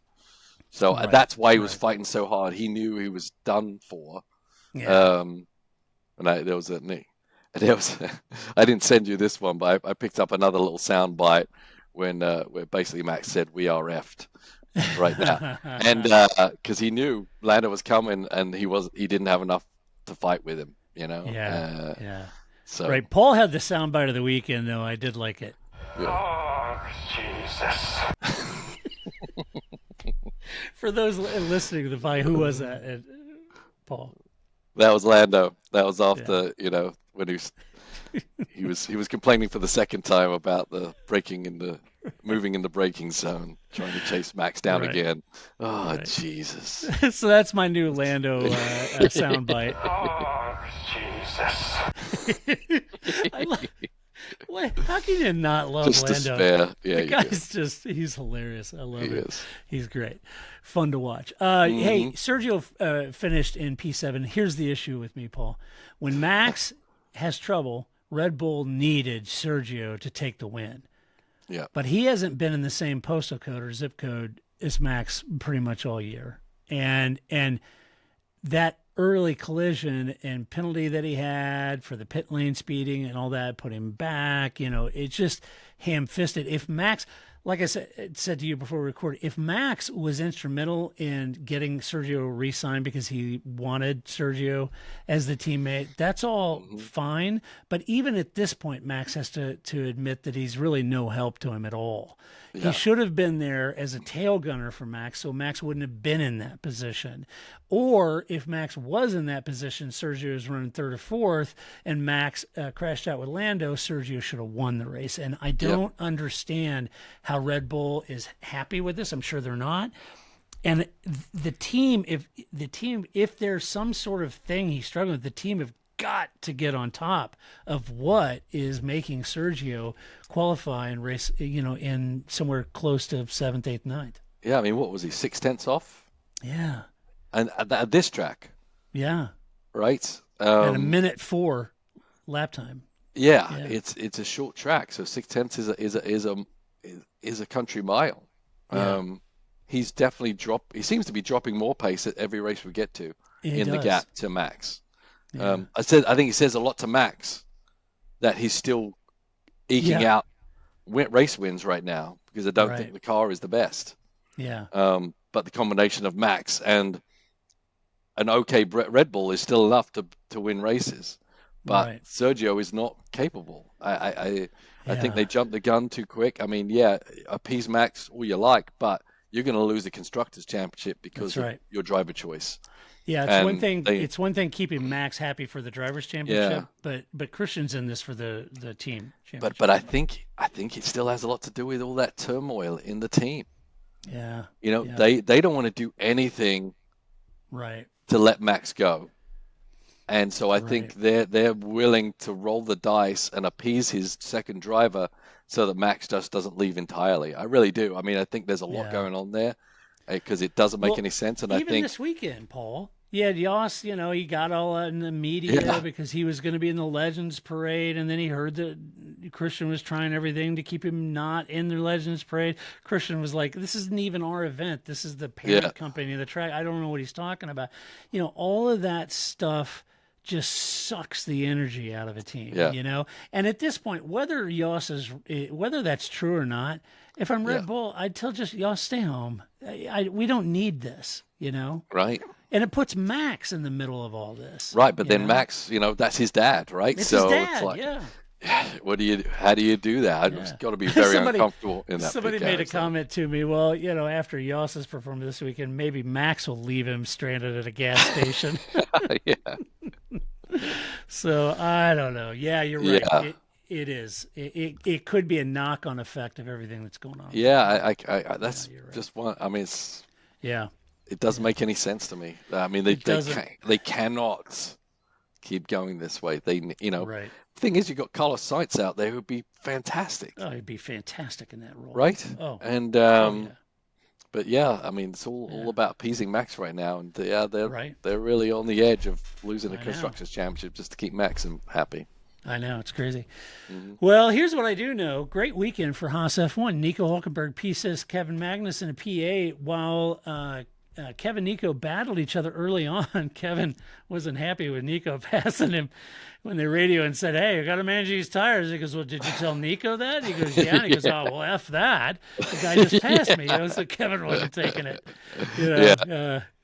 So Right. that's why he was Right. fighting so hard. He knew he was done for. Yeah. There was a knee. There was I didn't send you this one, but I picked up another little sound bite when where basically Max said we are effed right now, and because he knew Lando was coming and he didn't have enough to fight with him, Yeah. Yeah. So Right. Paul had the soundbite of the weekend, though. I did like it. Oh, Jesus. For those listening to the fight, who was that? Paul. that was Lando. That was Yeah. after when he was complaining for the second time about the moving in the braking zone, trying to chase Max down Right. again. Oh, Right. Jesus. So that's my new Lando soundbite. Oh, Jesus. What? How can you not love Just Lando? despair. Yeah, The you guy's he's hilarious. I love He him. is. He's great. Fun to watch. Hey, Sergio finished in P7. Here's the issue with me, Paul. When Max has trouble, Red Bull needed Sergio to take the win. Yeah. But he hasn't been in the same postal code or zip code as Max pretty much all year. And that early collision and penalty that he had for the pit lane speeding and all that put him back. It's just ham-fisted. If Max, like I said to you before we recorded, if Max was instrumental in getting Sergio re-signed because he wanted Sergio as the teammate, that's all fine. But even at this point, Max has to admit that he's really no help to him at all. Yeah. He should have been there as a tail gunner for Max, so Max wouldn't have been in that position. Or if Max was in that position, Sergio was running third or fourth, and Max crashed out with Lando, Sergio should have won the race. And I don't understand how Red Bull is happy with this. I'm sure they're not. And the team, if there's some sort of thing he's struggling with, the team have got to get on top of what is making Sergio qualify and race, in somewhere close to 7th, 8th, 9th. Yeah, I mean, what was he, 6/10 off? Yeah. And at this track, Yeah. right? At a minute 4 lap time. Yeah, Yeah. it's a short track, so 6/10 is a country mile. Yeah. He's definitely he seems to be dropping more pace at every race we get to He in the does. gap to Max. Yeah. I think he says a lot to Max that he's still eking out race wins right now because I don't think the car is the best. Yeah. But the combination of Max and an okay Red Bull is still enough to win races. But Sergio is not capable. I think they jumped the gun too quick. I mean, appease Max all you like, but you're going to lose the Constructors' Championship because of your driver choice. Yeah, it's And one thing. It's one thing keeping Max happy for the drivers' championship, but Christian's in this for the team championship. But I think it still has a lot to do with all that turmoil in the team. Yeah, they don't want to do anything to let Max go, and so I think they're willing to roll the dice and appease his second driver so that Max just doesn't leave entirely. I really do. I mean, I think there's a lot going on there because it doesn't make any sense. And I think this weekend, Paul. Yeah, Yoss, he got all in the media because he was going to be in the Legends Parade, and then he heard that Christian was trying everything to keep him not in the Legends Parade. Christian was like, this isn't even our event. This is the parent company of the track. I don't know what he's talking about. All of that stuff just sucks the energy out of a team, And at this point, whether that's true or not, if I'm Red Bull, I'd tell Yoss, stay home. We don't need this, Right. And it puts Max in the middle of all this. Right, but then Max, that's his dad, right? It's so his dad, it's like, how do you do that? It's got to be very uncomfortable in that. Somebody made a comment to me, well, after Yoss's performance this weekend, maybe Max will leave him stranded at a gas station. So I don't know. Yeah, you're right. Yeah. It is. It could be a knock-on effect of everything that's going on. Yeah, that's just one. I mean, it's It doesn't make any sense to me. I mean, they cannot keep going this way. Right. The thing is, you've got Carlos Sainz out there who'd be fantastic, Oh, he'd be fantastic in that role. right? Oh. And Yeah. but yeah, I mean, it's all about appeasing Max right now, and Right. they're really on the edge of losing the I know. constructors championship just to keep Max happy. I know, it's crazy. Mm-hmm. Well, here's what I do know. Great weekend for Haas F1. Nico Hulkenberg P6, Kevin Magnussen a P8, while Kevin and Nico battled each other early on. Kevin wasn't happy with Nico passing him when they radio and said, "Hey, I got to manage these tires." He goes, "Well, did you tell Nico that?" He goes, "Yeah." And he goes, "Oh, well, F that. The guy just passed me." So Kevin wasn't taking it.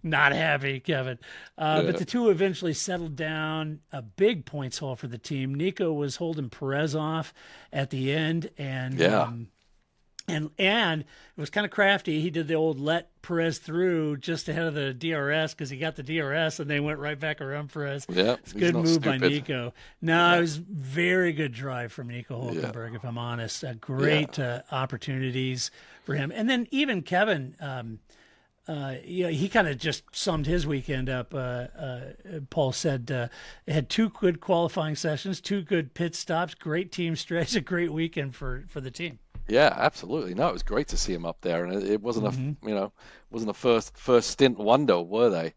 Not happy, Kevin. But the two eventually settled down. A big points haul for the team. Nico was holding Perez off at the end, and and it was kind of crafty. He did the old let Perez through just ahead of the DRS because he got the DRS, and they went right back around Perez. Yeah, it's a good move by Nico. No, it was very good drive from Nico Hulkenberg, if I'm honest. Great opportunities for him. And then even Kevin, he kind of just summed his weekend up. Paul said had two good qualifying sessions, two good pit stops, great team strategy, a great weekend for the team. Yeah, absolutely. No, it was great to see him up there, and it wasn't wasn't a first stint wonder, were they?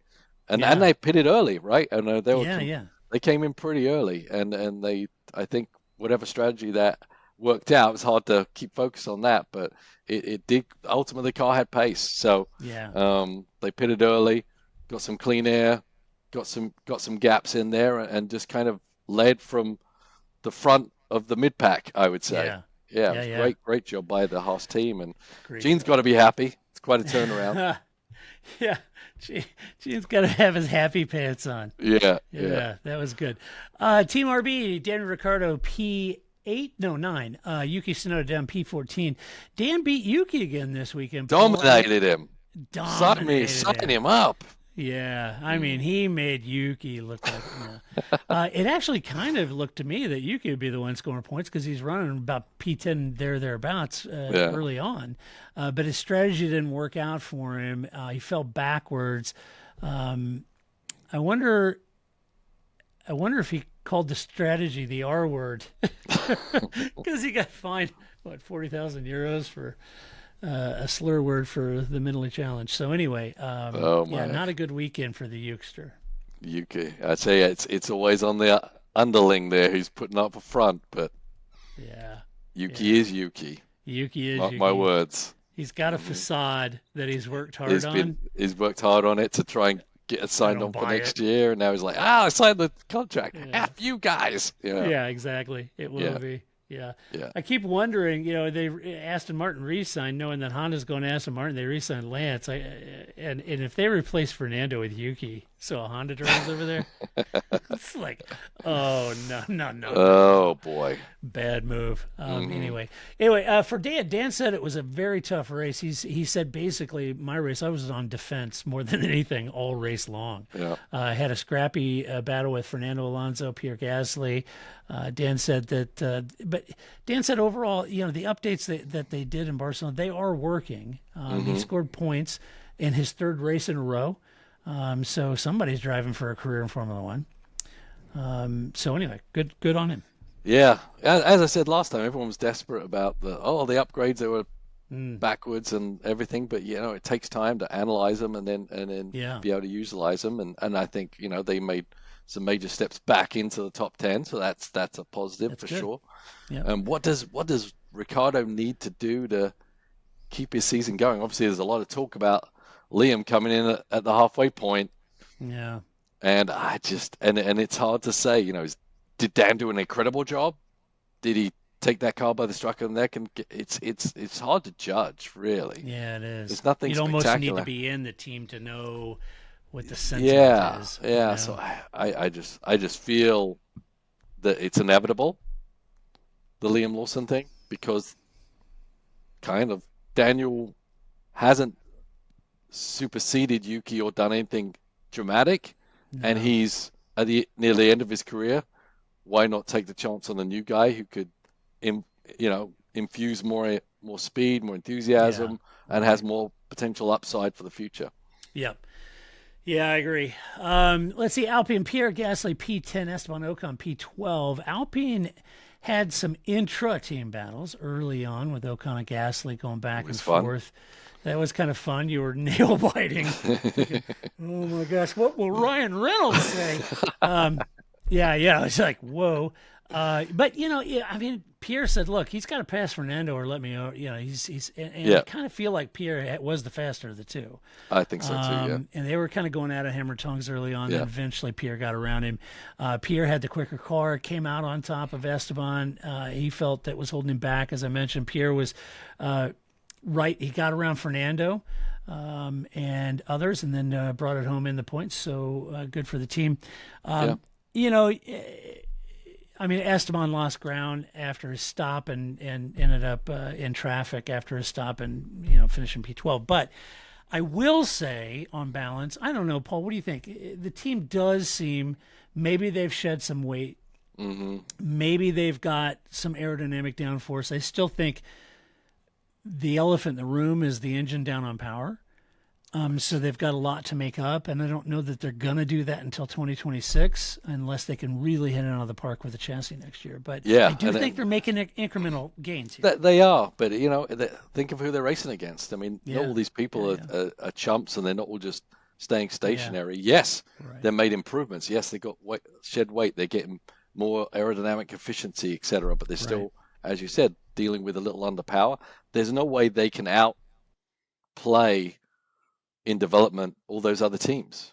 And they pitted early, right? And they came in pretty early, and I think whatever strategy that worked out, it was hard to keep focus on that, but it did. Ultimately, the car had pace, so they pitted early, got some clean air, got some gaps in there, and just kind of led from the front of the mid pack, I would say. Yeah, it was great job by the Haas team, and Gene's got to be happy. It's quite a turnaround. Yeah, Gene's got to have his happy pants on. Yeah, that was good. Team RB, Daniel Ricciardo P9, Yuki Tsunoda down P14. Dan beat Yuki again this weekend. Dominated him. Sign him up. Yeah, I mean, he made Yuki look like. It actually kind of looked to me that Yuki would be the one scoring points because he's running about P10 thereabouts early on, but his strategy didn't work out for him. He fell backwards. I wonder if he called the strategy the R word because he got fined 40,000 euros for. A slur word for the mentally challenged. So anyway, not a good weekend for the Ukester. Yuki, I'd say it's always on the underling there who's putting up a front, but Yuki is Yuki. Yuki is Mark Yuki. my words. He's got a facade that he's worked hard on. He's worked hard on it to try and get it signed on for next year, and now he's like, I signed the contract. F you guys. Yeah, exactly. It will be. Yeah. I keep wondering, Aston Martin re-signed, knowing that Honda's going to Aston Martin, they re-signed Lance. And if they replace Fernando with Yuki, so a Honda drives over there, it's like, oh, no. Oh, boy. Bad move. Anyway, for Dan said it was a very tough race. He said basically my race, I was on defense more than anything all race long. I had a scrappy battle with Fernando Alonso, Pierre Gasly. Dan said that, but Dan said overall, the updates that they did in Barcelona, they are working. He scored points in his third race in a row. So somebody's driving for a career in Formula One. So anyway, good on him. Yeah, as I said last time, everyone was desperate about the upgrades that were backwards and everything, but it takes time to analyze them and then be able to utilize them, and I think they made some major steps back into the top 10, so that's a positive for sure. Yeah. What does Ricciardo need to do to keep his season going? Obviously, there's a lot of talk about Liam coming in at the halfway point. Yeah. And and it's hard to say. Did Dan do an incredible job? Did he take that car by the scruff of the neck? And it's hard to judge, really. Yeah, it is. There's nothing You'd spectacular. almost need to be in the team to know what the sentiment is. Yeah. So I just feel that it's inevitable, the Liam Lawson thing, because kind of Daniel hasn't superseded Yuki or done anything dramatic, and he's near the end of his career. Why not take the chance on a new guy who could, infuse more speed, more enthusiasm, and has more potential upside for the future? Yep. Yeah, I agree. Let's see. Alpine, Pierre Gasly, P10, Esteban Ocon, P12. Alpine had some intra-team battles early on with Ocon and Gasly going back and fun. forth. That was kind of fun. You were nail biting. Thinking, oh my gosh, what will Ryan Reynolds say? Yeah. It's like, whoa. But I mean, Pierre said, "Look, he's got to pass Fernando or let me." He's and I kind of feel like Pierre was the faster of the two. I think so too. Yeah. And they were kind of going out of hammer tongues early on. Then eventually Pierre got around him. Pierre had the quicker car, came out on top of Esteban. He felt that was holding him back. As I mentioned, Pierre was right. He got around Fernando and others, and then brought it home in the points. So good for the team. I mean, Esteban lost ground after his stop and ended up in traffic after his stop and, finishing P12. But I will say, on balance, I don't know, Paul, what do you think? The team does seem, maybe they've shed some weight. Mm-hmm. Maybe they've got some aerodynamic downforce. I still think the elephant in the room is the engine down on power. So they've got a lot to make up, and I don't know that they're going to do that until 2026 unless they can really hit it out of the park with the chassis next year. But I do think they're making incremental gains here. They are, but, think of who they're racing against. I mean, not all these people are chumps, and they're not all just staying stationary. Yes, they made improvements. Yes, they got shed weight. They're getting more aerodynamic efficiency, etc. But they're still, as you said, dealing with a little under power. There's no way they can outplay in development all those other teams.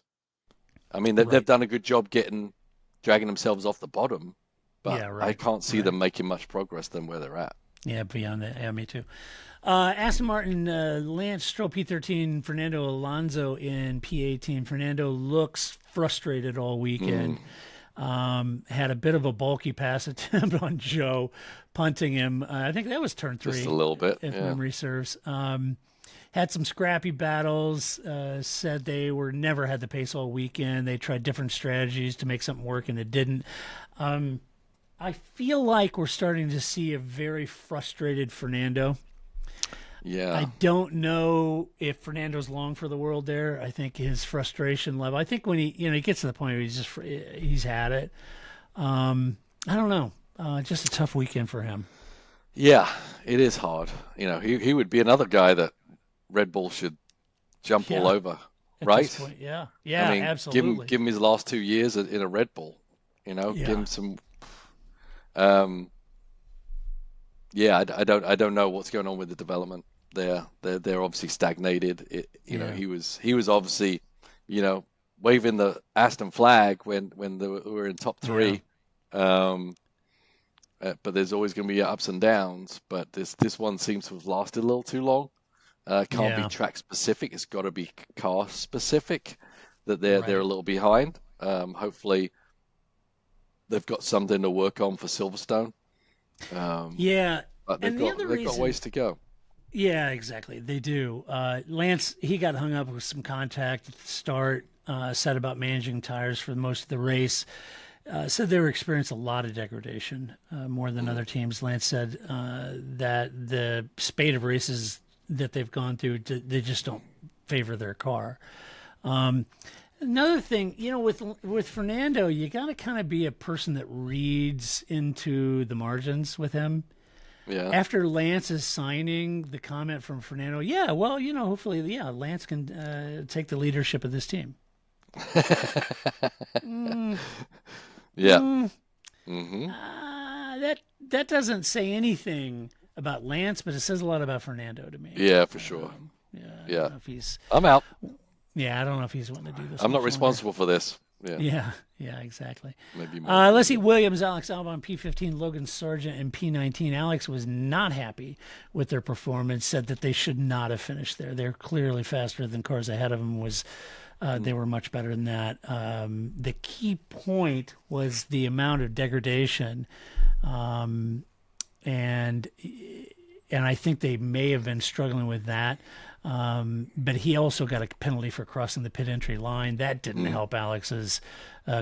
I mean, they've done a good job dragging themselves off the bottom, but I can't see them making much progress than where they're at. Yeah, beyond that. Yeah, me too. Aston Martin, Lance Stroll P13, Fernando Alonso in P18. Fernando looks frustrated all weekend. Had a bit of a bulky pass attempt on Joe, punting him. I think that was turn 3. Just a little bit, if memory serves. Had some scrappy battles, said they never had the pace all weekend. They tried different strategies to make something work, and it didn't. I feel like we're starting to see a very frustrated Fernando. Yeah. I don't know if Fernando's long for the world there. I think his frustration level, I think when he gets to the point where he's had it. I don't know. Just a tough weekend for him. Yeah, it is hard. He would be another guy that Red Bull should jump all over, right? Point, yeah, I mean, absolutely. Give him his last 2 years in a Red Bull. Give him some. I don't know what's going on with the development there. They're obviously stagnated. He was obviously, waving the Aston flag when they were in top 3. But there's always going to be ups and downs. But this one seems to have lasted a little too long. Can't be track specific. It's got to be car specific. That they're a little behind. Hopefully, they've got something to work on for Silverstone. But they've got ways to go. Yeah, exactly. They do. Lance, he got hung up with some contact at the start. Said about managing tires for most of the race. Said they were experiencing a lot of degradation, more than other teams. Lance said that the spate of races that they've gone through, they just don't favor their car. Another thing, with Fernando, you got to kind of be a person that reads into the margins with him. Yeah. After Lance's signing, the comment from Fernando, hopefully, Lance can take the leadership of this team. Yeah. That doesn't say anything about Lance, but it says a lot about Fernando to me. Yeah, for sure. I don't know if he's. I'm out. Yeah, I don't know if he's wanting to do this. I'm not responsible for this. Yeah, exactly. Maybe more. Let's see. Williams, Alex Albon, P15, Logan Sargent, and P19. Alex was not happy with their performance. Said that they should not have finished there. They're clearly faster than cars ahead of them. They were much better than that. The key point was the amount of degradation, and and I think they may have been struggling with that. But he also got a penalty for crossing the pit entry line. That didn't help Alex's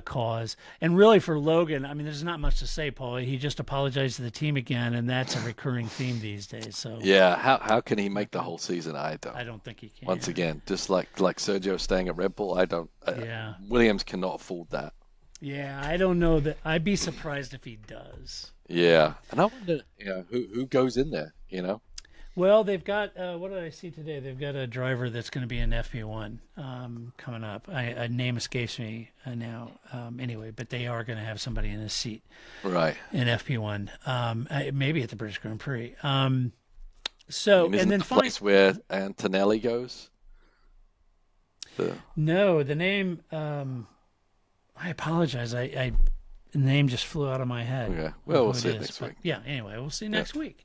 cause. And really for Logan, I mean, there's not much to say, Paul. He just apologized to the team again, and that's a recurring theme these days. So Yeah, how can he make the whole season? I don't think he can. Once again, just like Sergio staying at Red Bull, I don't. Yeah. Williams cannot afford that. Yeah, I don't know that. I'd be surprised if he does. Yeah, and I wonder, who goes in there, Well, they've got, what did I see today? They've got a driver that's going to be in FP1 coming up. A name escapes me now. Anyway, but they are going to have somebody in his seat. Right. In FP1. Maybe at the British Grand Prix. And then the place where Antonelli goes? No, the name, I apologize. The name just flew out of my head. Okay. Well, we'll see it next week. Yeah, anyway, we'll see next week.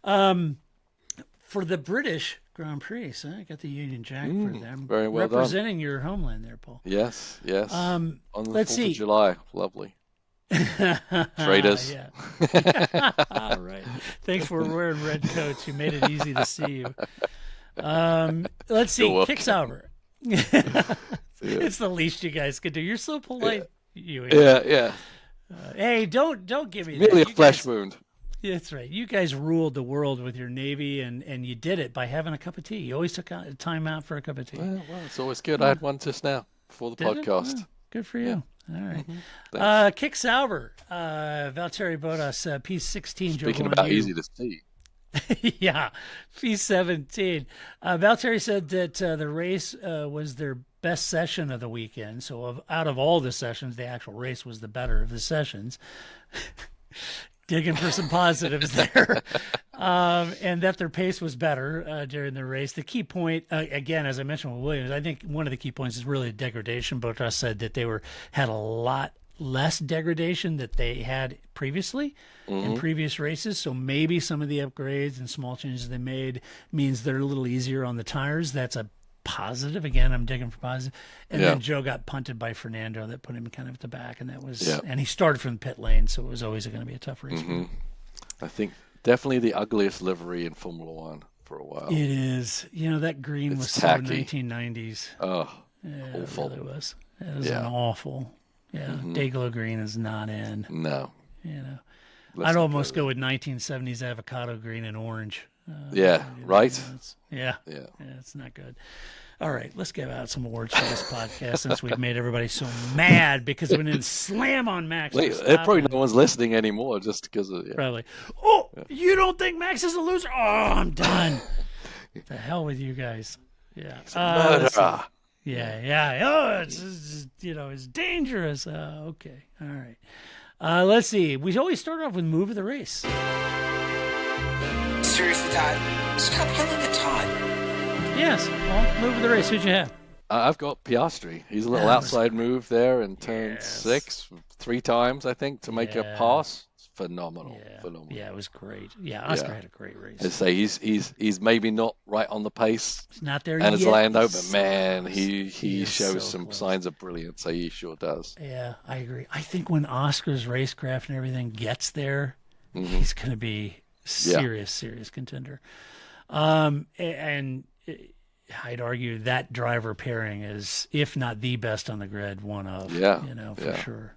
For the British Grand Prix, so I got the Union Jack for them. Very well representing your homeland there, Paul. Yes. On the let's 4th of July. Lovely. Traitors. Yeah. All right. Thanks for wearing red coats. You made it easy to see you. Let's see. Kick Sauber. It's the least you guys could do. You're so polite. Yeah. Hey, don't give me merely that. a flesh wound. That's right. You guys ruled the world with your Navy, and you did it by having a cup of tea. You always took time out for a cup of tea. Well, it's always good. I had one just now before the podcast. Oh, good for you. Yeah. All right. Kick Sauber. Valtteri Bottas, P16. Speaking about easy to see. Yeah, P17. Valtteri said that the race was their best session of the weekend. So out of all the sessions, the actual race was the better of the sessions. Digging for some positives there. And that their pace was better during the race. The key point, again, as I mentioned with Williams, I think one of the key points is really degradation. Bottas said that they had a lot less degradation that they had previously in previous races. So maybe some of the upgrades and small changes they made means they're a little easier on the tires. That's a positive. Again, I'm digging for positive. And then Joe got punted by Fernando. That put him kind of at the back, and that was and he started from the pit lane, so it was always going to be a tough race for him. I think definitely the ugliest livery in Formula One for a while. It is. That green was tacky. so 1990s. Oh, yeah, awful. It really was. It was an awful. Yeah, Dayglow green is not in. No. I'd almost go with 1970s avocado green and orange. Right? Yeah, it's not good. All right, let's give out some awards for this podcast since we've made everybody so mad because we didn't slam on Max. Probably no one's listening anymore just because of Probably. Oh, you don't think Max is a loser? Oh, I'm done. The hell with you guys. Yeah. Murderer. Yeah. Oh, it's dangerous. Okay. All right. Let's see. We always start off with move of the race. Seriously, Todd, stop yelling at Todd. Yes. Well, move of the race. Who'd you have? I've got Piastri. He's a little outside move there in turn 6, 3 times, I think, to make a pass. It's phenomenal. Yeah, it was great. Yeah, Oscar had a great race. I say he's maybe not right on the pace. He's not there and yet. And as Lando, but man, he shows so some close. signs of brilliance. He sure does. Yeah, I agree. I think when Oscar's racecraft and everything gets there, he's going to be serious contender. And I'd argue that driver pairing is, if not the best on the grid, one of, for sure.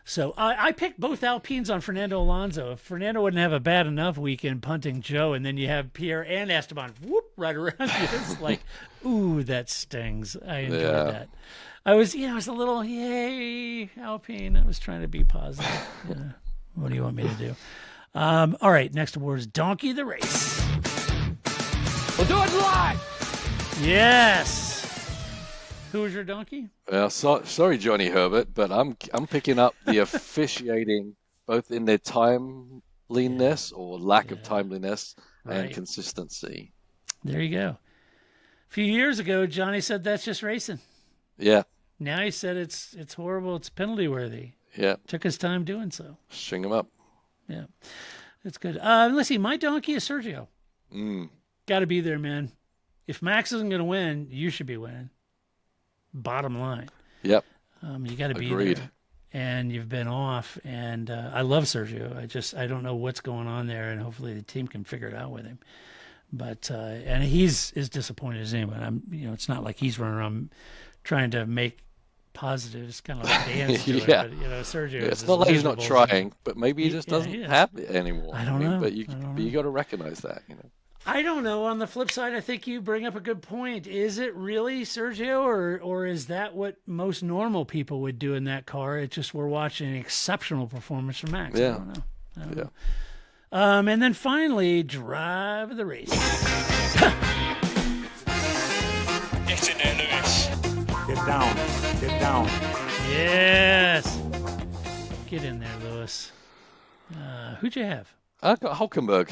So I picked both Alpines on Fernando Alonso. If Fernando wouldn't have a bad enough weekend punting Joe, and then you have Pierre and Esteban right around you, it's like, ooh, that stings. I enjoyed that. I was a little, yay, Alpine. I was trying to be positive. What do you want me to do? All right, next award is Donkey of the Race. We'll do it live. Yes. Who was your donkey? Well, sorry, Johnny Herbert, but I'm picking up the officiating, both in their timeliness or lack of timeliness and consistency. There you go. A few years ago, Johnny said that's just racing. Yeah. Now he said it's horrible. It's penalty worthy. Yeah. Took his time doing so. String him up. Yeah. That's good. Let's see. My donkey is Sergio. Got to be there, man. If Max isn't going to win, you should be winning. Bottom line. Yep. You got to be Agreed. there. and you've been off. And I love Sergio. I don't know what's going on there, and hopefully the team can figure it out with him. But and he's as disappointed as anyone. It's not like he's running around trying to make positives, kind of like dance to it. But Sergio. Yeah, it's not like he's not trying, but maybe he just doesn't have it anymore. I don't know. But you got to recognize that. I don't know. On the flip side, I think you bring up a good point. Is it really Sergio, or is that what most normal people would do in that car? It's just we're watching an exceptional performance from Max. Yeah. I don't know. And then finally, drive of the race. Get in there, Lewis. Get down. Get down. Yes. Get in there, Lewis. Who'd you have? I got Hulkenberg.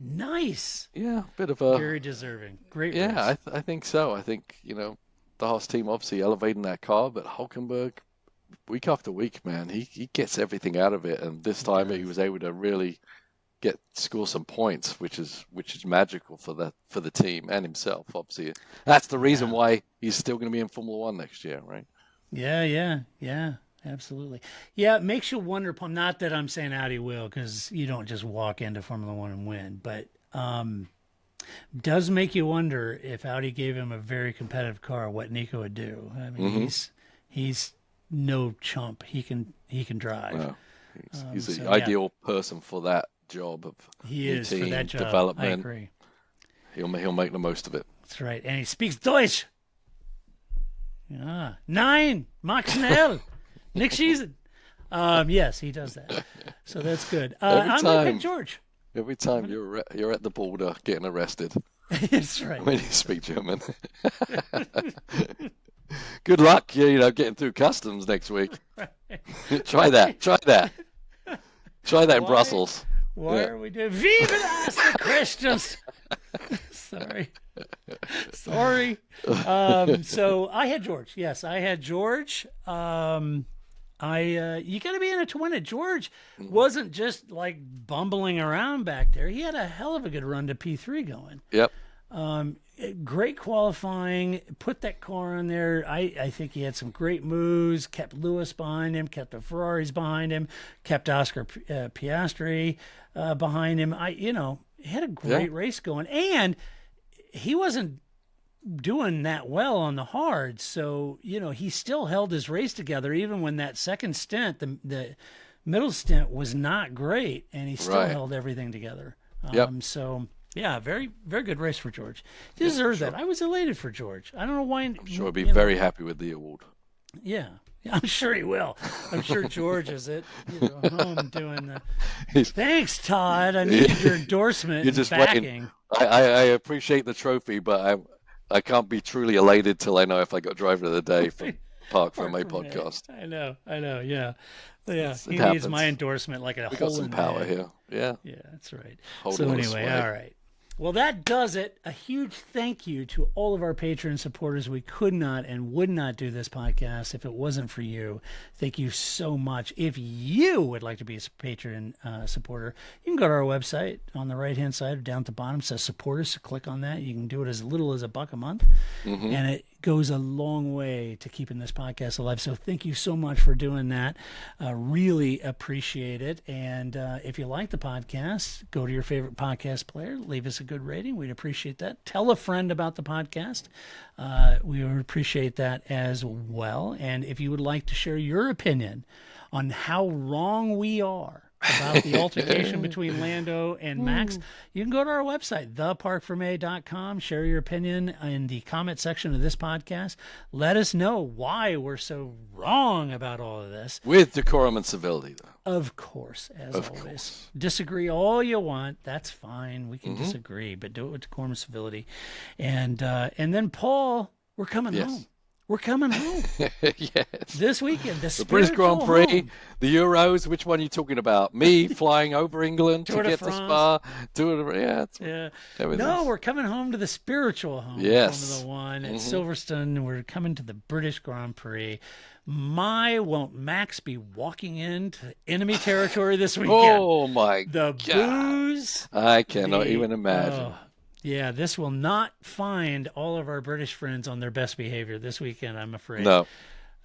Nice. Yeah, bit of a very deserving. Great race. Yeah, I think so. I think, the Haas team obviously elevating that car, but Hulkenberg, week after week, man, he gets everything out of it, and this time he was able to really score some points, which is magical for the team and himself. Obviously, that's the reason why he's still going to be in Formula One next year, right? Yeah, absolutely. Yeah, it makes you wonder. Not that I'm saying Audi will, because you don't just walk into Formula One and win, but does make you wonder if Audi gave him a very competitive car, what Nico would do. I mean, he's no chump. He can drive. Well, he's the ideal person for that job of for that job. Development. I agree. He'll make the most of it. That's right, and he speaks Deutsch. Nine, Max Schnell, Nick Schiessen. Yes, he does that. So that's good. I'm going to pick George. Every time you're at the border getting arrested. That's right. When you speak German. Good luck, getting through customs next week. Right. Try that. Try that in Brussels. Why are we doing Viva las the Christians? Sorry. So I had George. Yes, I had George. You got to be in it to win it. George wasn't just like bumbling around back there. He had a hell of a good run to P3 going. Yep. Great qualifying, put that car on there. I think he had some great moves, kept Lewis behind him, kept the Ferraris behind him, kept Oscar Piastri behind him. He had a great race going, and he wasn't doing that well on the hard. So, he still held his race together, even when that second stint, the middle stint was not great, and he still held everything together. So, yeah, very, very good race for George. He deserves that. I was elated for George. I don't know why. I'm sure he'll be very happy with the award. Yeah, I'm sure he will. I'm sure George is home doing thanks, Todd. I needed your endorsement and backing. Waiting. I appreciate the trophy, but I can't be truly elated till I know if I got driver of the day for Park for May podcast. I know, yeah. Yeah, he happens. needs my endorsement like a we hole got some in power the head. here. Yeah, that's right. Holding so anyway, all right. Well, that does it. A huge thank you to all of our Patreon supporters. We could not and would not do this podcast if it wasn't for you. Thank you so much. If you would like to be a Patreon supporter, you can go to our website on the right-hand side, down at the bottom, it says supporters. So click on that. You can do it as little as $1 a month, and it goes a long way to keeping this podcast alive. So thank you so much for doing that. Really appreciate it. And if you like the podcast, go to your favorite podcast player, leave us a good rating. We'd appreciate that. Tell a friend about the podcast. We would appreciate that as well. And if you would like to share your opinion on how wrong we are about the altercation between Lando and Max, you can go to our website, theparkformay.com. Share your opinion in the comment section of this podcast. Let us know why we're so wrong about all of this. With decorum and civility, though. Of course, as always. Disagree all you want. That's fine. We can disagree, but do it with decorum and civility. And then, Paul, we're coming home. We're coming home. Yes. This weekend. The British Grand Prix, the Euros, which one are you talking about? Me flying over England to get to Spa? No, we're coming home to the spiritual home. Formula One at Silverstone. We're coming to the British Grand Prix. Won't Max be walking into enemy territory this weekend? Oh, my God. The booze. I cannot even imagine. Yeah, this will not find all of our British friends on their best behavior this weekend, I'm afraid. No.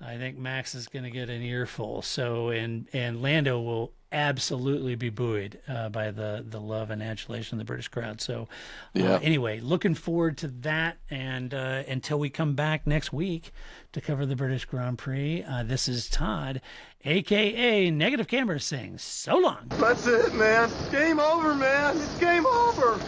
I think Max is going to get an earful. So, and Lando will absolutely be buoyed by the love and adulation of the British crowd. So, anyway, looking forward to that. And until we come back next week to cover the British Grand Prix, this is Todd, a.k.a. Negative Camera, saying so long. That's it, man. Game over, man. It's game over.